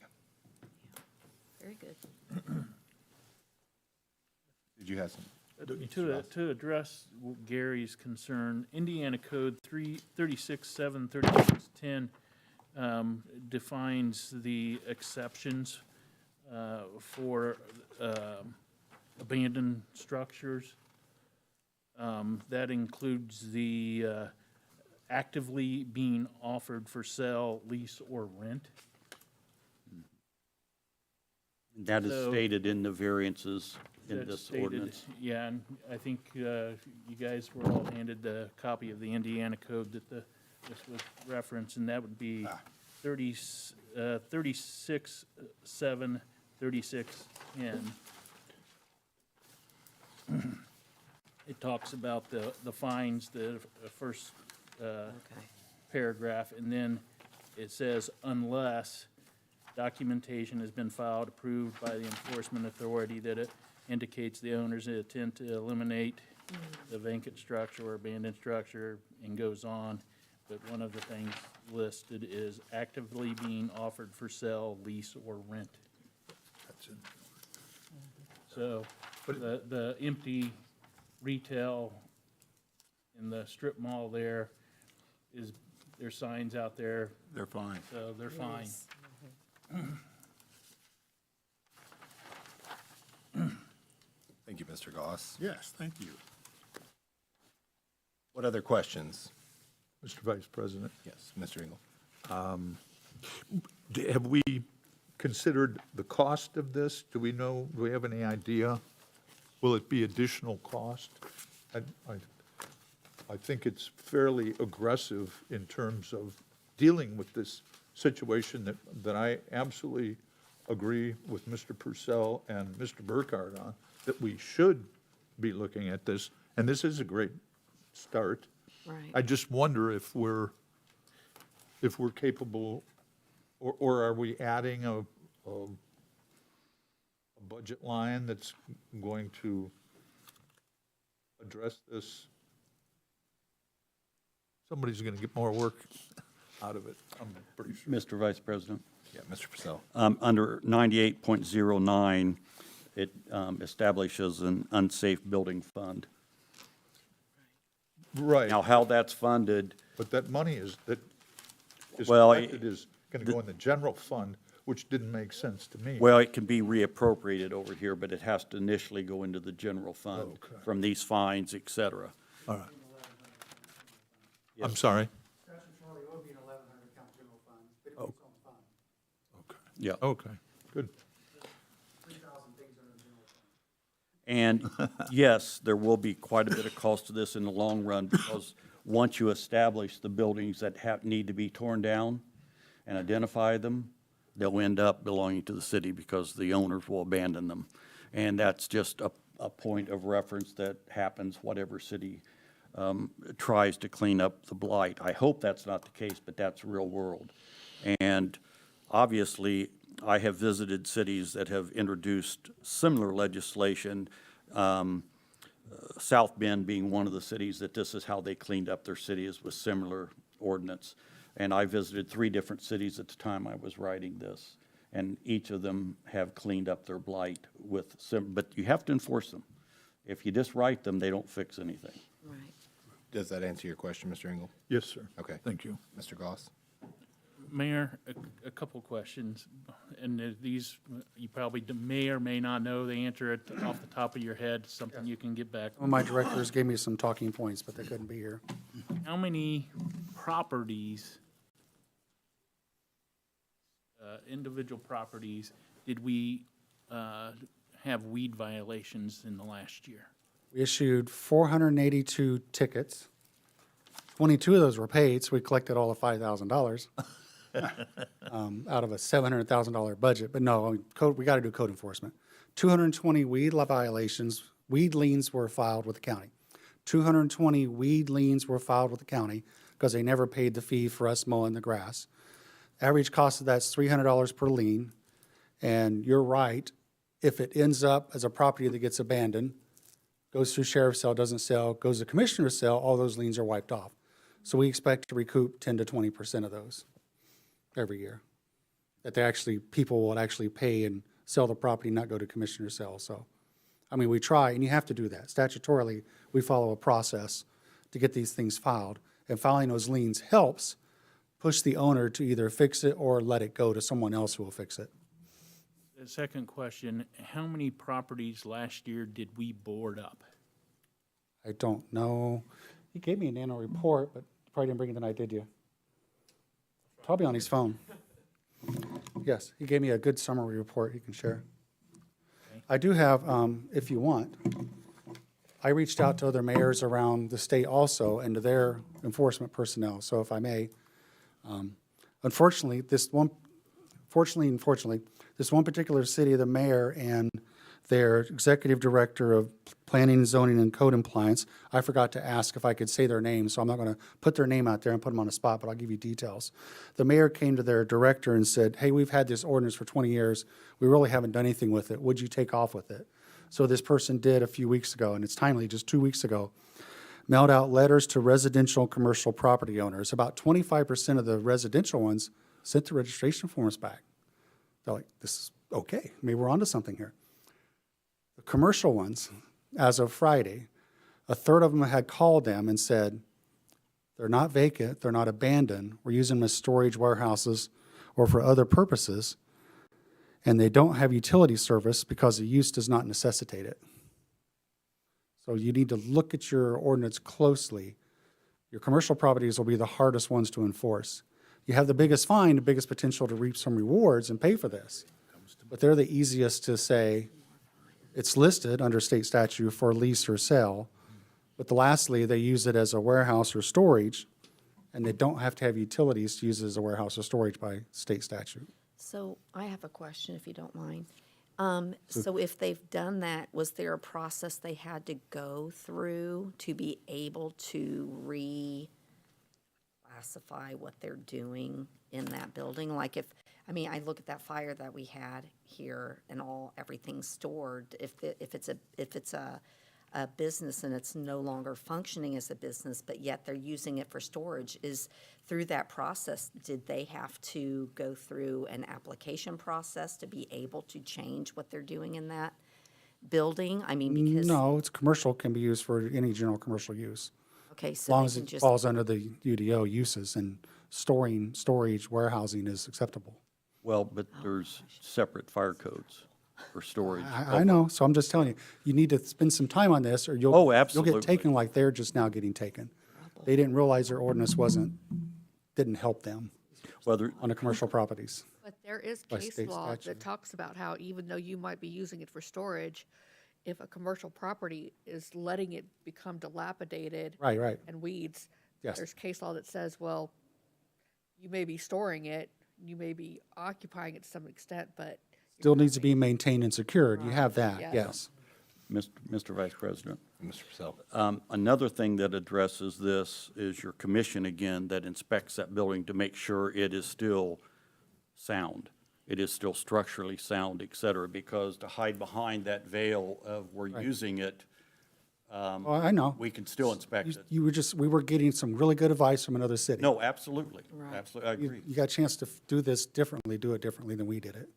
Speaker 7: Very good.
Speaker 2: Did you have some?
Speaker 9: To address Gary's concern, Indiana Code 36.7, 36.10 defines the exceptions for abandoned structures. That includes the actively being offered for sale, lease, or rent.
Speaker 4: That is
Speaker 9: So-
Speaker 4: stated in the variances in
Speaker 9: That's
Speaker 4: this
Speaker 9: stated.
Speaker 4: ordinance.
Speaker 9: Yeah, and I think you guys were all handed the copy of the Indiana code that this was referenced, and that would be 36.7, 36.10. It talks about the fines, the first paragraph, and then it says, unless documentation has been filed, approved by the enforcement authority that it indicates the owner's intent to eliminate the vacant structure or abandoned structure, and goes on. But one of the things listed is actively being offered for sale, lease, or rent. So the empty retail in the strip mall there there's signs out there,
Speaker 5: They're fine.
Speaker 9: so they're fine.
Speaker 2: Thank you, Mr. Goss.
Speaker 5: Yes, thank you.
Speaker 2: What other questions?
Speaker 6: Mr. Vice President,
Speaker 2: Yes, Mr. Engel.
Speaker 6: have we considered the cost of this? Do we have any idea? Will it be additional cost? I think it's fairly aggressive in terms of dealing with this situation that I absolutely agree with Mr. Purcell and Mr. Burkhardt on, that we should be looking at this, and this is a great start.
Speaker 7: Right.
Speaker 6: I just wonder if we're capable, or are we adding a budget line that's going to address this? Somebody's going to get more work out of it, I'm pretty sure.
Speaker 4: Mr. Vice President,
Speaker 2: Yeah, Mr. Purcell.
Speaker 4: under 98.09, it establishes an unsafe building fund.
Speaker 6: Right,
Speaker 4: Now, how that's funded,
Speaker 6: but that money is
Speaker 4: Well,
Speaker 6: collected is going to go in the general fund, which didn't make sense to me.
Speaker 4: well, it can be reappropriated over here, but it has to initially go into the general fund
Speaker 6: Okay.
Speaker 4: from these fines, et cetera.
Speaker 6: All right. I'm sorry?
Speaker 8: Statutorily, it would be an 1,100 account general fund, but it's its own fund.
Speaker 6: Okay.
Speaker 4: Yeah.
Speaker 6: Okay, good.
Speaker 8: 3,000 things are in the general fund.
Speaker 4: And yes, there will be quite a bit of cost to this in the long run, because once you establish the buildings that need to be torn down and identify them, they'll end up belonging to the city because the owners will abandon them. And that's just a a point of reference that happens whatever city tries to clean up the blight. I hope that's not the case, but that's real world. And obviously, I have visited cities that have introduced similar legislation, South Bend being one of the cities that this is how they cleaned up their cities with similar ordinance. And I visited 3 different cities at the time I was writing this, and each of them have cleaned up their blight with but you have to enforce them. If you just write them, they don't fix anything.
Speaker 7: Right.
Speaker 2: Does that answer your question, Mr. Engel?
Speaker 6: Yes, sir.
Speaker 2: Okay.
Speaker 6: Thank you.
Speaker 2: Mr. Goss?
Speaker 9: Mayor, a couple questions, and these, you probably may or may not know the answer off the top of your head, something you can get back.
Speaker 8: One of my directors gave me some talking points, but they couldn't be here.
Speaker 9: How many properties, individual properties, did we have weed violations in the last year?
Speaker 8: We issued 482 tickets. 22 of those were paid, so we collected all of $5,000 out of a $700,000 budget. But no, I mean, we got to do code enforcement. 220 weed violations, weed liens were filed with the county. 220 weed liens were filed with the county because they never paid the fee for us mowing the grass. Average cost of that's $300 per lien. And you're right, if it ends up as a property that gets abandoned, goes through sheriff's sale, doesn't sell, goes to commissioner's sale, all those liens are wiped off. So we expect to recoup 10 to 20% of those every year. That they actually, people will actually pay and sell the property, not go to commissioner's sale. So, I mean, we try, and you have to do that. Statutorily, we follow a process to get these things filed. And filing those liens helps push the owner to either fix it or let it go to someone else who will fix it.
Speaker 9: The second question, how many properties last year did we board up?
Speaker 8: I don't know. He gave me an annual report, but probably didn't bring it tonight, did you? Probably on his phone. Yes, he gave me a good summary report he can share. I do have, if you want, I reached out to other mayors around the state also and to their enforcement personnel. So if I may, unfortunately, this one particular city, the mayor and their executive director of planning, zoning, and code compliance, I forgot to ask if I could say their name, so I'm not going to put their name out there and put them on the spot, but I'll give you details. The mayor came to their director and said, hey, we've had this ordinance for 20 years. We really haven't done anything with it. Would you take off with it? So this person did a few weeks ago, and it's timely, just 2 weeks ago, mailed out letters to residential commercial property owners. About 25% of the residential ones sent the registration forms back. They're like, this is okay. Maybe we're onto something here. The commercial ones, as of Friday, a third of them had called them and said, they're not vacant, they're not abandoned, we're using them as storage warehouses or for other purposes, and they don't have utility service because the use does not necessitate it. So you need to look at your ordinance closely. Your commercial properties will be the hardest ones to enforce. You have the biggest fine, the biggest potential to reap some rewards and pay for this. But they're the easiest to say, it's listed under state statute for lease or sale, but lastly, they use it as a warehouse or storage, and they don't have to have utilities to use it as a warehouse or storage by state statute.
Speaker 7: So I have a question, if you don't mind. So if they've done that, was there a process they had to go through to be able to reclassify what they're doing in that building? Like I look at that fire that we had here and everything's stored. If it's a business and it's no longer functioning as a business, but yet they're using it for storage, is through that process, did they have to go through an application process to be able to change what they're doing in that building? I mean, because.
Speaker 8: No, it's commercial, can be used for any general commercial use.
Speaker 7: Okay,
Speaker 8: As
Speaker 7: so
Speaker 8: long
Speaker 7: they
Speaker 8: as
Speaker 7: can
Speaker 8: it
Speaker 7: just.
Speaker 8: falls under the UDO uses, and storage, warehousing is acceptable.
Speaker 4: Well, but there's separate fire codes for storage.
Speaker 8: I know, so I'm just telling you, you need to spend some time on this, or you'll.
Speaker 4: Oh,
Speaker 8: You'll
Speaker 4: absolutely.
Speaker 8: get taken like they're just now getting taken. They didn't realize their ordinance didn't help them
Speaker 4: Whether,
Speaker 8: on the commercial properties.
Speaker 3: But there is
Speaker 8: By
Speaker 3: case
Speaker 8: state
Speaker 3: law
Speaker 8: statute.
Speaker 3: that talks about how even though you might be using it for storage, if a commercial property is letting it become dilapidated
Speaker 8: Right.
Speaker 3: and weeds,
Speaker 8: Yes.
Speaker 3: there's case law that says, well, you may be storing it, you may be occupying it to some extent, but
Speaker 8: Still needs to be maintained and secured. You have that,
Speaker 3: Yes.
Speaker 8: yes.
Speaker 4: Mr. Vice President.
Speaker 2: Mr. Purcell.
Speaker 4: Another thing that addresses this is your commission again that inspects that building to make sure it is still sound. It is still structurally sound, et cetera, because to hide behind that veil of we're using it,
Speaker 8: Well, I know.
Speaker 4: we can still inspect it.
Speaker 8: We were getting some really good advice from another city.
Speaker 4: No, absolutely. Absolutely, I agree.
Speaker 8: You got a chance to do this differently, do it differently than we did it.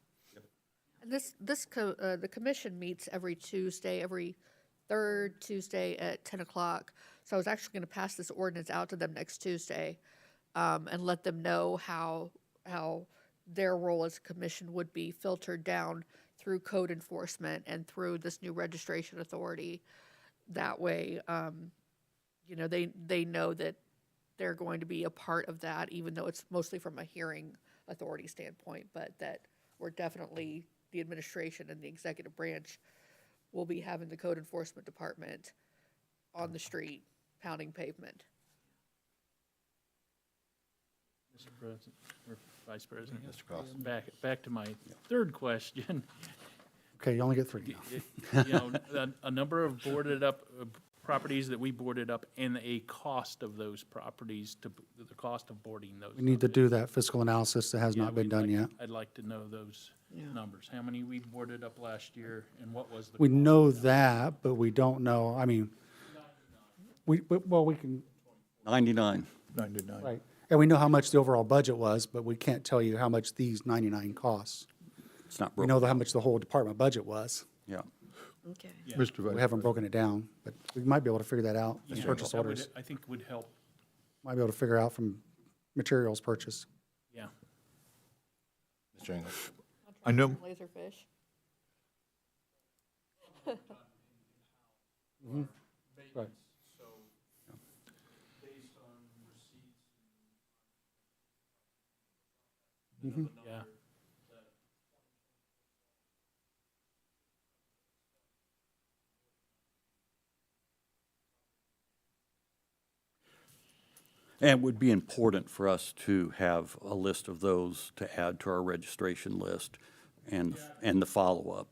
Speaker 3: And the commission meets every Tuesday, every third Tuesday at 10 o'clock. So I was actually going to pass this ordinance out to them next Tuesday, and let them know how their role as a commission would be filtered down through code enforcement and through this new registration authority. That way, you know, they know that they're going to be a part of that, even though it's mostly from a hearing authority standpoint, but that we're definitely, the administration and the executive branch will be having the code enforcement department on the street pounding pavement.
Speaker 9: Mr. President, or Vice President.
Speaker 2: Mr. Cross.
Speaker 9: Back to my third question.
Speaker 8: Okay, you only get 3 now.
Speaker 9: You know, a number of boarded up properties that we boarded up and a cost of those properties the cost of boarding those.
Speaker 8: We need to do that fiscal analysis that has
Speaker 9: Yeah,
Speaker 8: not been
Speaker 9: we'd
Speaker 8: done
Speaker 9: like-
Speaker 8: yet.
Speaker 9: I'd like to know those numbers. How many we boarded up last year and what was the?
Speaker 8: We
Speaker 9: cost?
Speaker 8: know that, but we don't know, I mean, we can,
Speaker 4: 99.
Speaker 6: 99.
Speaker 8: right. And we know how much the overall budget was, but we can't tell you how much these 99 costs.
Speaker 4: It's not
Speaker 8: We
Speaker 4: broken.
Speaker 8: know how much the whole department budget was.
Speaker 4: Yeah.
Speaker 7: Okay.
Speaker 6: Mr.
Speaker 8: We
Speaker 6: Vice
Speaker 8: haven't broken it down, but we might be able to figure that out in
Speaker 9: Yeah,
Speaker 8: purchase
Speaker 9: that would-
Speaker 8: orders.
Speaker 9: I think would help,
Speaker 8: Might be able to figure out from materials purchase.
Speaker 9: yeah.
Speaker 2: Mr. English.
Speaker 6: I know,
Speaker 3: Laserfish.
Speaker 8: Right.
Speaker 9: Yeah.
Speaker 4: And it would be important for us to have a list of those to add to our registration list and the follow-up.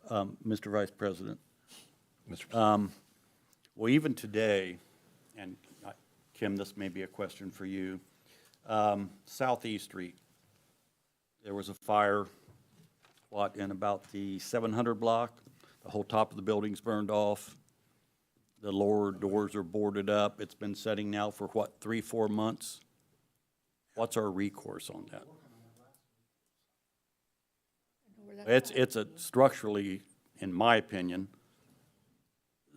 Speaker 4: Mr. Vice President,
Speaker 2: Mr. Purcell.
Speaker 4: well, even today, and Kim, this may be a question for you, Southeast Street, there was a fire, in about the 700 block? The whole top of the building's burned off. The lower doors are boarded up. It's been setting now for 3, 4 months? What's our recourse on that? It's a structurally, in my opinion,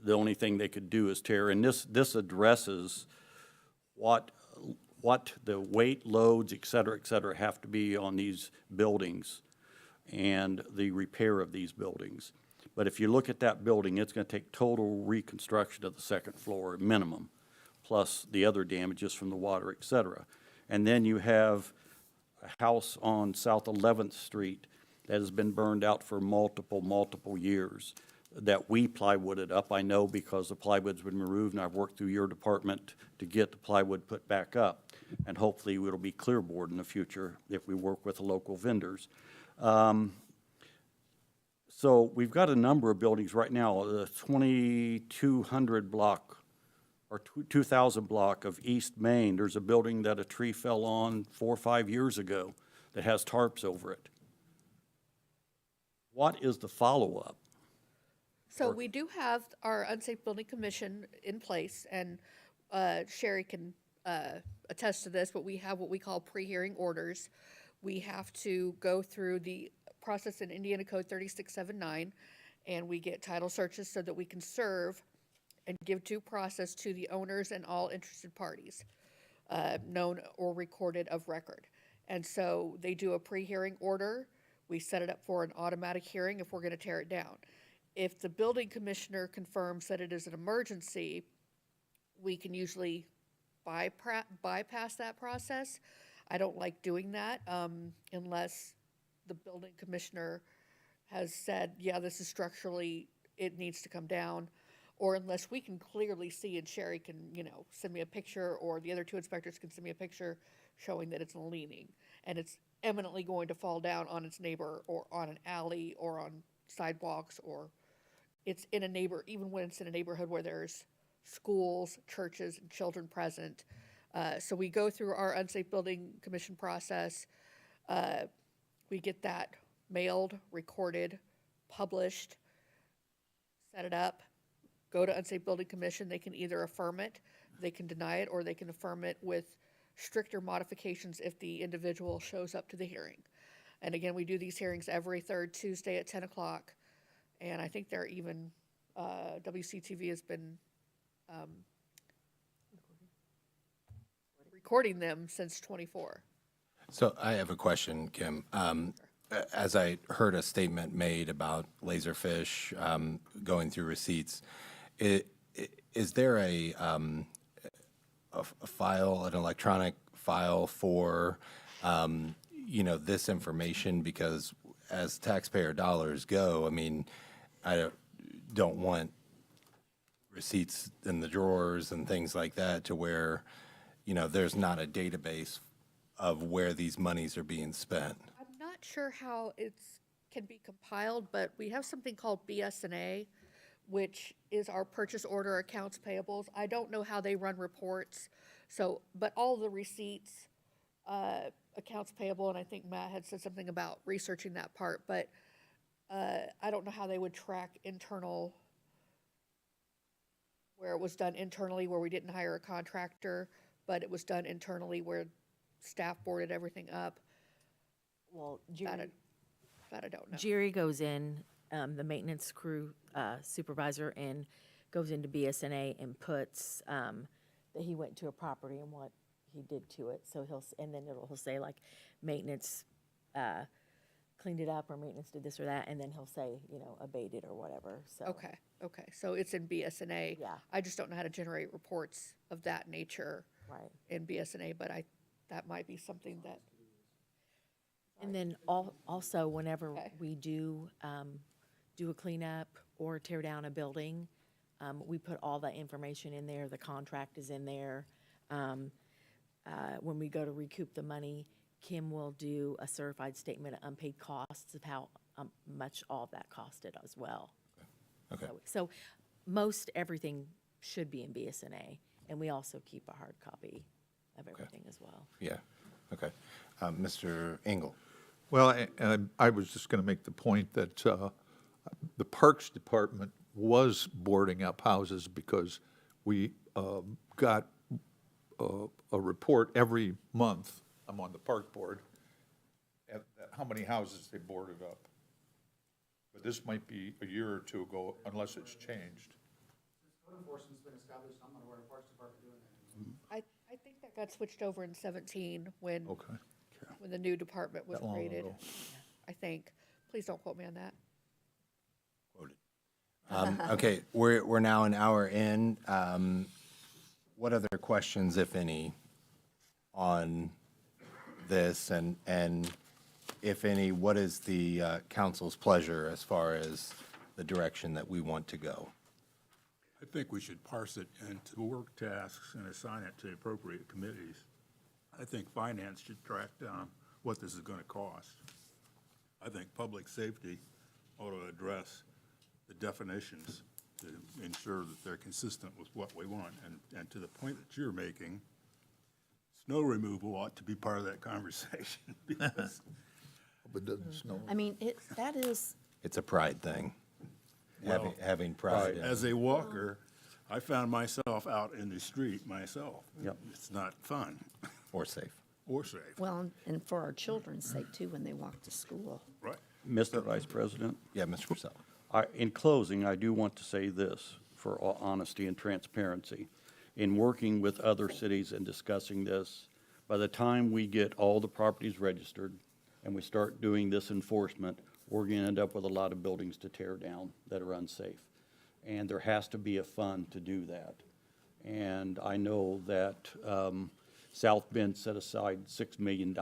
Speaker 4: the only thing they could do is tear, and this addresses what the weight loads, et cetera, have to be on these buildings and the repair of these buildings. But if you look at that building, it's gonna take total reconstruction of the second floor, minimum, plus the other damages from the water, et cetera. And then you have a house on South 11th Street that has been burned out for multiple years, that we plywooded up. I know because the plywood's been removed, and I've worked through your department to get the plywood put back up. And hopefully it'll be clearboard in the future if we work with the local vendors. So we've got a number of buildings right now, the 2200 block or 2000 block of East Main. There's a building that a tree fell on 4 or 5 years ago that has tarps over it. What is the follow-up?
Speaker 3: So we do have our unsafe building commission in place, and Sherry can attest to this, but we have what we call pre-hearing orders. We have to go through the process in Indiana Code 3679, and we get title searches so that we can serve and give due process to the owners and all interested parties, known or recorded of record. And so they do a pre-hearing order. We set it up for an automatic hearing if we're going to tear it down. If the building commissioner confirms that it is an emergency, we can usually bypass that process. I don't like doing that unless the building commissioner has said, yeah, this is structurally, it needs to come down, or unless we can clearly see, and Sherry can, send me a picture, or the other 2 inspectors can send me a picture showing that it's leaning, and it's eminently going to fall down on its neighbor, or on an alley, or on sidewalks, or it's in a even when it's in a neighborhood where there's schools, churches, and children present. So we go through our unsafe building commission process. We get that mailed, recorded, published, set it up, go to unsafe building commission. They can either affirm it, they can deny it, or they can affirm it with stricter modifications if the individual shows up to the hearing. And again, we do these hearings every third Tuesday at 10 o'clock. And I think they're even, WCTV has been recording them since '24.
Speaker 2: So I have a question, Kim. As I heard a statement made about Laserfish going through receipts, is there a file, an electronic file for, this information? Because as taxpayer dollars go, I mean, I don't want receipts in the drawers and things like that to where, there's not a database of where these monies are being spent.
Speaker 3: I'm not sure how can be compiled, but we have something called BS&A, which is our purchase order accounts payables. I don't know how they run reports, but all the receipts, accounts payable, and I think Matt had said something about researching that part, but I don't know how they would track internal, where it was done internally, where we didn't hire a contractor, but it was done internally where staff boarded everything up.
Speaker 10: Well,
Speaker 3: That I don't know.
Speaker 10: Jerry goes in, the maintenance crew supervisor, and goes into BSNA and puts that he went to a property and what he did to it. So and then he'll say like maintenance cleaned it up, or maintenance did this or that, and then he'll say, abated or whatever, so.
Speaker 3: Okay, so it's in BSNA.
Speaker 10: Yeah.
Speaker 3: I just don't know how to generate reports of that nature
Speaker 10: Right.
Speaker 3: in BSNA, but that might be something that,
Speaker 10: And then also, whenever
Speaker 3: Okay.
Speaker 10: we do a cleanup or tear down a building, we put all that information in there, the contract is in there. When we go to recoup the money, Kim will do a certified statement of unpaid costs of how much all of that costed as well.
Speaker 2: Okay.
Speaker 10: So most everything should be in BSNA, and we also keep a hard copy of everything as well.
Speaker 2: Yeah, okay. Mr. Engel?
Speaker 6: Well, I was just going to make the point that the Parks Department was boarding up houses because we got a report every month. I'm on the park board, at how many houses they boarded up. But this might be a year or two ago, unless it's changed.
Speaker 8: Code enforcement's been established, I'm not aware of Parks Department doing that.
Speaker 3: I think that got switched over in 17 when
Speaker 6: Okay.
Speaker 3: the new department was
Speaker 6: That long
Speaker 3: created.
Speaker 6: ago.
Speaker 3: I think. Please don't quote me on that.
Speaker 2: Okay, we're now an hour in. What other questions, if any, on this? And if any, what is the council's pleasure as far as the direction that we want to go?
Speaker 5: I think we should parse it into work tasks and assign it to appropriate committees. I think finance should track down what this is going to cost. I think public safety ought to address the definitions to ensure that they're consistent with what we want. And to the point that you're making, snow removal ought to be part of that conversation because
Speaker 6: But it doesn't snow.
Speaker 7: I mean, that is,
Speaker 2: It's a pride thing,
Speaker 5: Well,
Speaker 2: having pride. in it.
Speaker 5: as a walker, I found myself out in the street myself.
Speaker 4: Yep.
Speaker 5: It's not fun
Speaker 2: Or safe.
Speaker 5: or safe,
Speaker 11: Well, and for our children's sake too, when they walk to school.
Speaker 5: right?
Speaker 4: Mr. Vice President?
Speaker 2: Yeah, Mr. Purcell.
Speaker 4: In closing, I do want to say this for all honesty and transparency. In working with other cities and discussing this, by the time we get all the properties registered and we start doing this enforcement, we're going to end up with a lot of buildings to tear down that are unsafe. And there has to be a fund to do that. And I know that South Bend set aside $6 million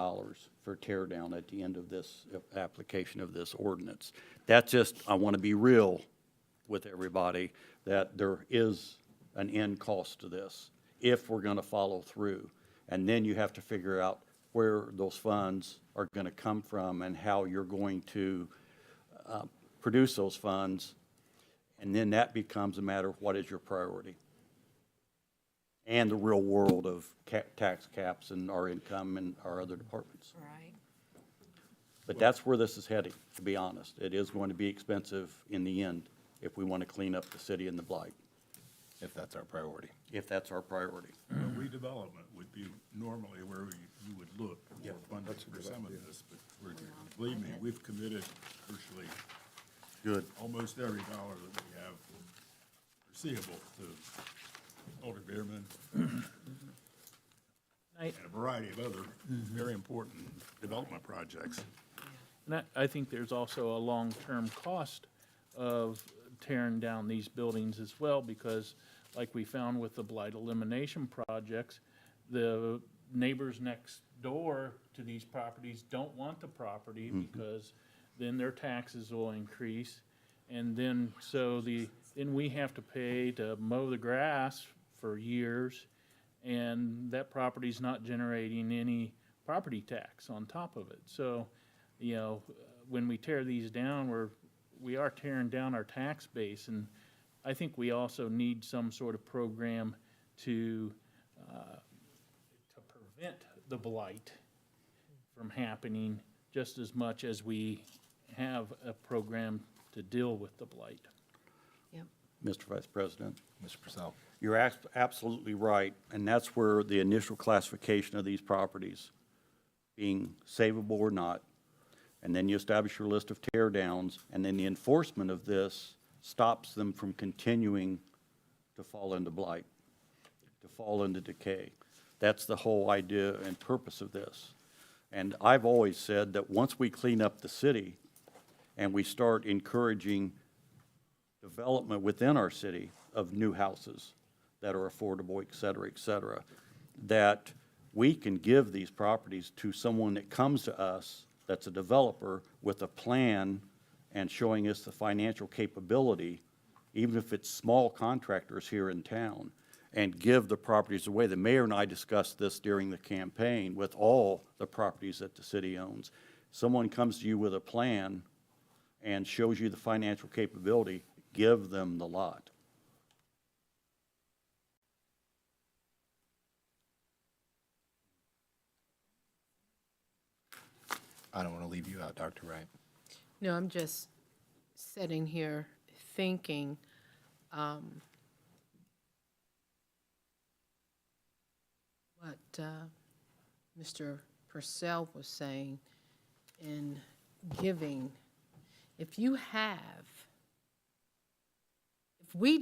Speaker 4: for tear down at the end of this application of this ordinance. That's just, I want to be real with everybody, that there is an end cost to this if we're going to follow through. And then you have to figure out where those funds are going to come from and how you're going to produce those funds. And then that becomes a matter of what is your priority? And the real world of tax caps and our income and our other departments.
Speaker 11: Right.
Speaker 4: But that's where this is heading, to be honest. It is going to be expensive in the end if we want to clean up the city and the blight,
Speaker 2: If that's our priority.
Speaker 4: if that's our priority.
Speaker 5: Redevelopment would be normally where you would look for funding for some of this, but believe me, we've committed virtually
Speaker 4: Good.
Speaker 5: almost every dollar that we have foreseeable to Alder Beerman and a variety of other very important development projects.
Speaker 9: And I think there's also a long-term cost of tearing down these buildings as well, because like we found with the blight elimination projects, the neighbors next door to these properties don't want the property because then their taxes will increase. And then, then we have to pay to mow the grass for years, and that property's not generating any property tax on top of it. So, you know, when we tear these down, we are tearing down our tax base, and I think we also need some sort of program to prevent the blight from happening just as much as we have a program to deal with the blight.
Speaker 11: Yep.
Speaker 4: Mr. Vice President,
Speaker 2: Mr. Purcell?
Speaker 4: you're absolutely right, and that's where the initial classification of these properties, being savable or not, and then you establish your list of tear downs, and then the enforcement of this stops them from continuing to fall into blight, to fall into decay. That's the whole idea and purpose of this. And I've always said that once we clean up the city and we start encouraging development within our city of new houses that are affordable, et cetera, that we can give these properties to someone that comes to us that's a developer with a plan and showing us the financial capability, even if it's small contractors here in town, and give the properties away. The mayor and I discussed this during the campaign with all the properties that the city owns. Someone comes to you with a plan and shows you the financial capability, give them the lot.
Speaker 2: I don't want to leave you out, Dr. Wright.
Speaker 12: No, I'm just sitting here thinking, what Mr. Purcell was saying in giving, if you have, if we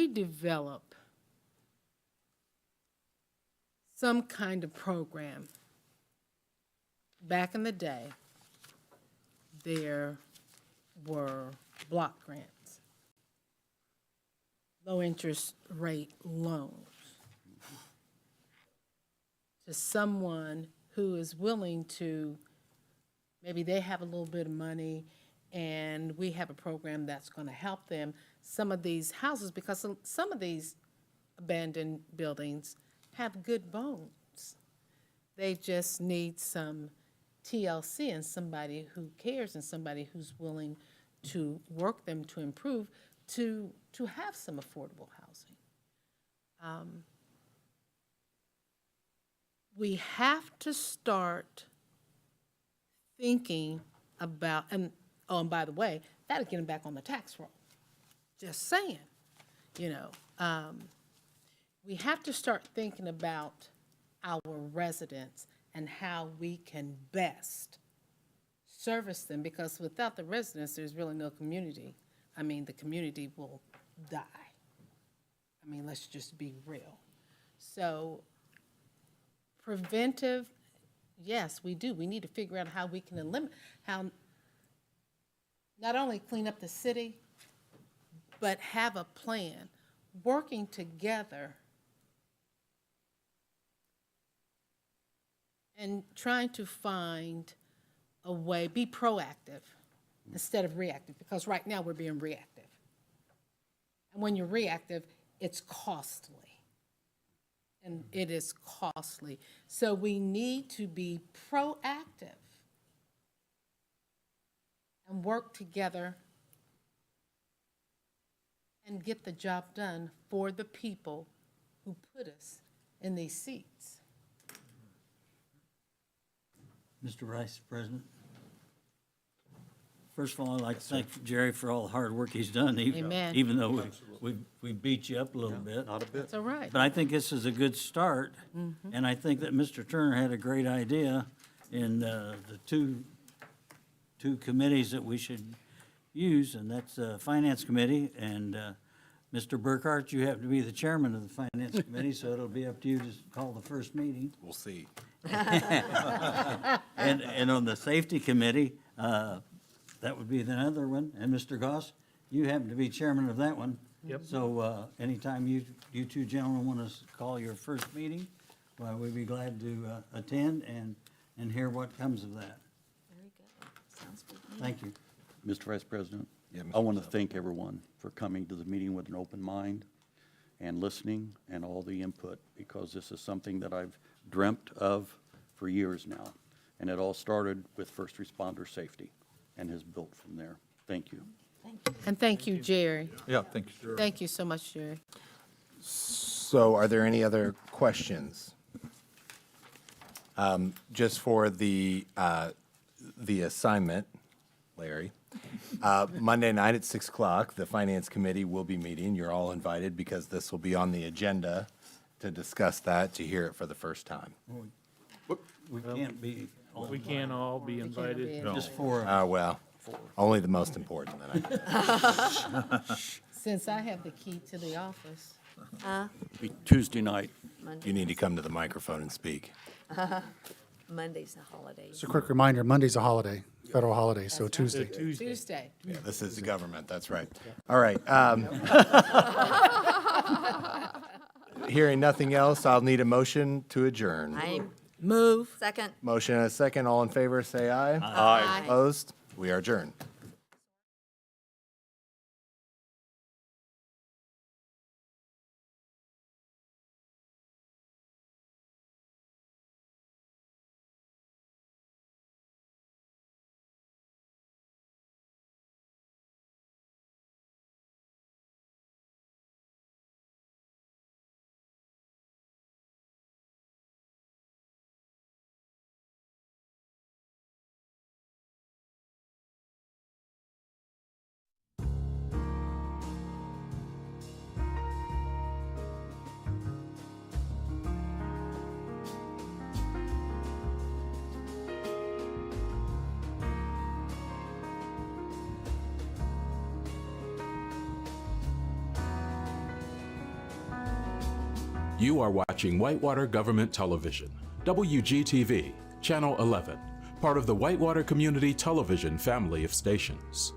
Speaker 12: develop some kind of program. Back in the day, there were block grants, low-interest rate loans to someone who is willing to, maybe they have a little bit of money, and we have a program that's going to help them. Some of these houses, because some of these abandoned buildings have good bones. They just need some TLC and somebody who cares and somebody who's willing to work them to improve, to have some affordable housing. We have to start thinking about, and by the way, that'll get them back on the tax roll. Just saying, you know. We have to start thinking about our residents and how we can best service them, because without the residents, there's really no community. I mean, the community will die. I mean, let's just be real. So preventive, yes, we do. We need to figure out how we can eliminate, how not only clean up the city, but have a plan, working together and trying to find a way, be proactive instead of reactive, because right now we're being reactive. And when you're reactive, it's costly. And it is costly. So we need to be proactive and work together and get the job done for the people who put us in these seats.
Speaker 1: Mr. Vice President? First of all, I'd like to thank Jerry for all the hard work he's done,
Speaker 12: Amen.
Speaker 1: even though we beat you up a little bit.
Speaker 4: Not a bit.
Speaker 12: That's all right.
Speaker 1: But I think this is a good start, and I think that Mr. Turner had a great idea in the two committees that we should use, and that's Finance Committee, and Mr. Burkhart, you happen to be the chairman of the Finance Committee, so it'll be up to you to call the first meeting.
Speaker 2: We'll see.
Speaker 1: And on the Safety Committee, that would be the other one, and Mr. Goss, you happen to be chairman of that one.
Speaker 9: Yep.
Speaker 1: So anytime you two gentlemen want to call your first meeting, well, we'd be glad to attend and hear what comes of that.
Speaker 11: Very good. Sounds good to me.
Speaker 1: Thank you.
Speaker 4: Mr. Vice President?
Speaker 2: Yeah,
Speaker 4: I
Speaker 2: Mr.
Speaker 4: want to thank everyone for coming to the meeting with an open mind and listening and all the input, because this is something that I've dreamt of for years now. And it all started with first responder safety and has built from there. Thank you.
Speaker 12: And thank you, Jerry.
Speaker 6: Yeah, thank you.
Speaker 12: Thank you so much, Jerry.
Speaker 2: So are there any other questions? Just for the assignment, Larry, Monday night at 6 o'clock, the Finance Committee will be meeting. You're all invited because this will be on the agenda to discuss that, to hear it for the first time.
Speaker 1: We can't be,
Speaker 9: We can't all be invited.
Speaker 1: just for,
Speaker 2: Well, only the most important then. I guess.
Speaker 12: Since I have the key to the office.
Speaker 4: Be Tuesday night.
Speaker 2: You need to come to the microphone and speak.
Speaker 11: Monday's a holiday.
Speaker 8: Just a quick reminder, Monday's a holiday, federal holiday, so Tuesday.
Speaker 12: Tuesday.
Speaker 2: Yeah, this is the government, that's right. All right. Hearing nothing else, I'll need a motion to adjourn.
Speaker 11: I
Speaker 12: Move.
Speaker 11: second.
Speaker 2: Motion and a second. All in favor, say aye.
Speaker 11: Aye.
Speaker 2: Opposed? We are adjourned.
Speaker 13: You are watching Whitewater Government Television, WGTV, Channel 11, part of the Whitewater Community Television family of stations.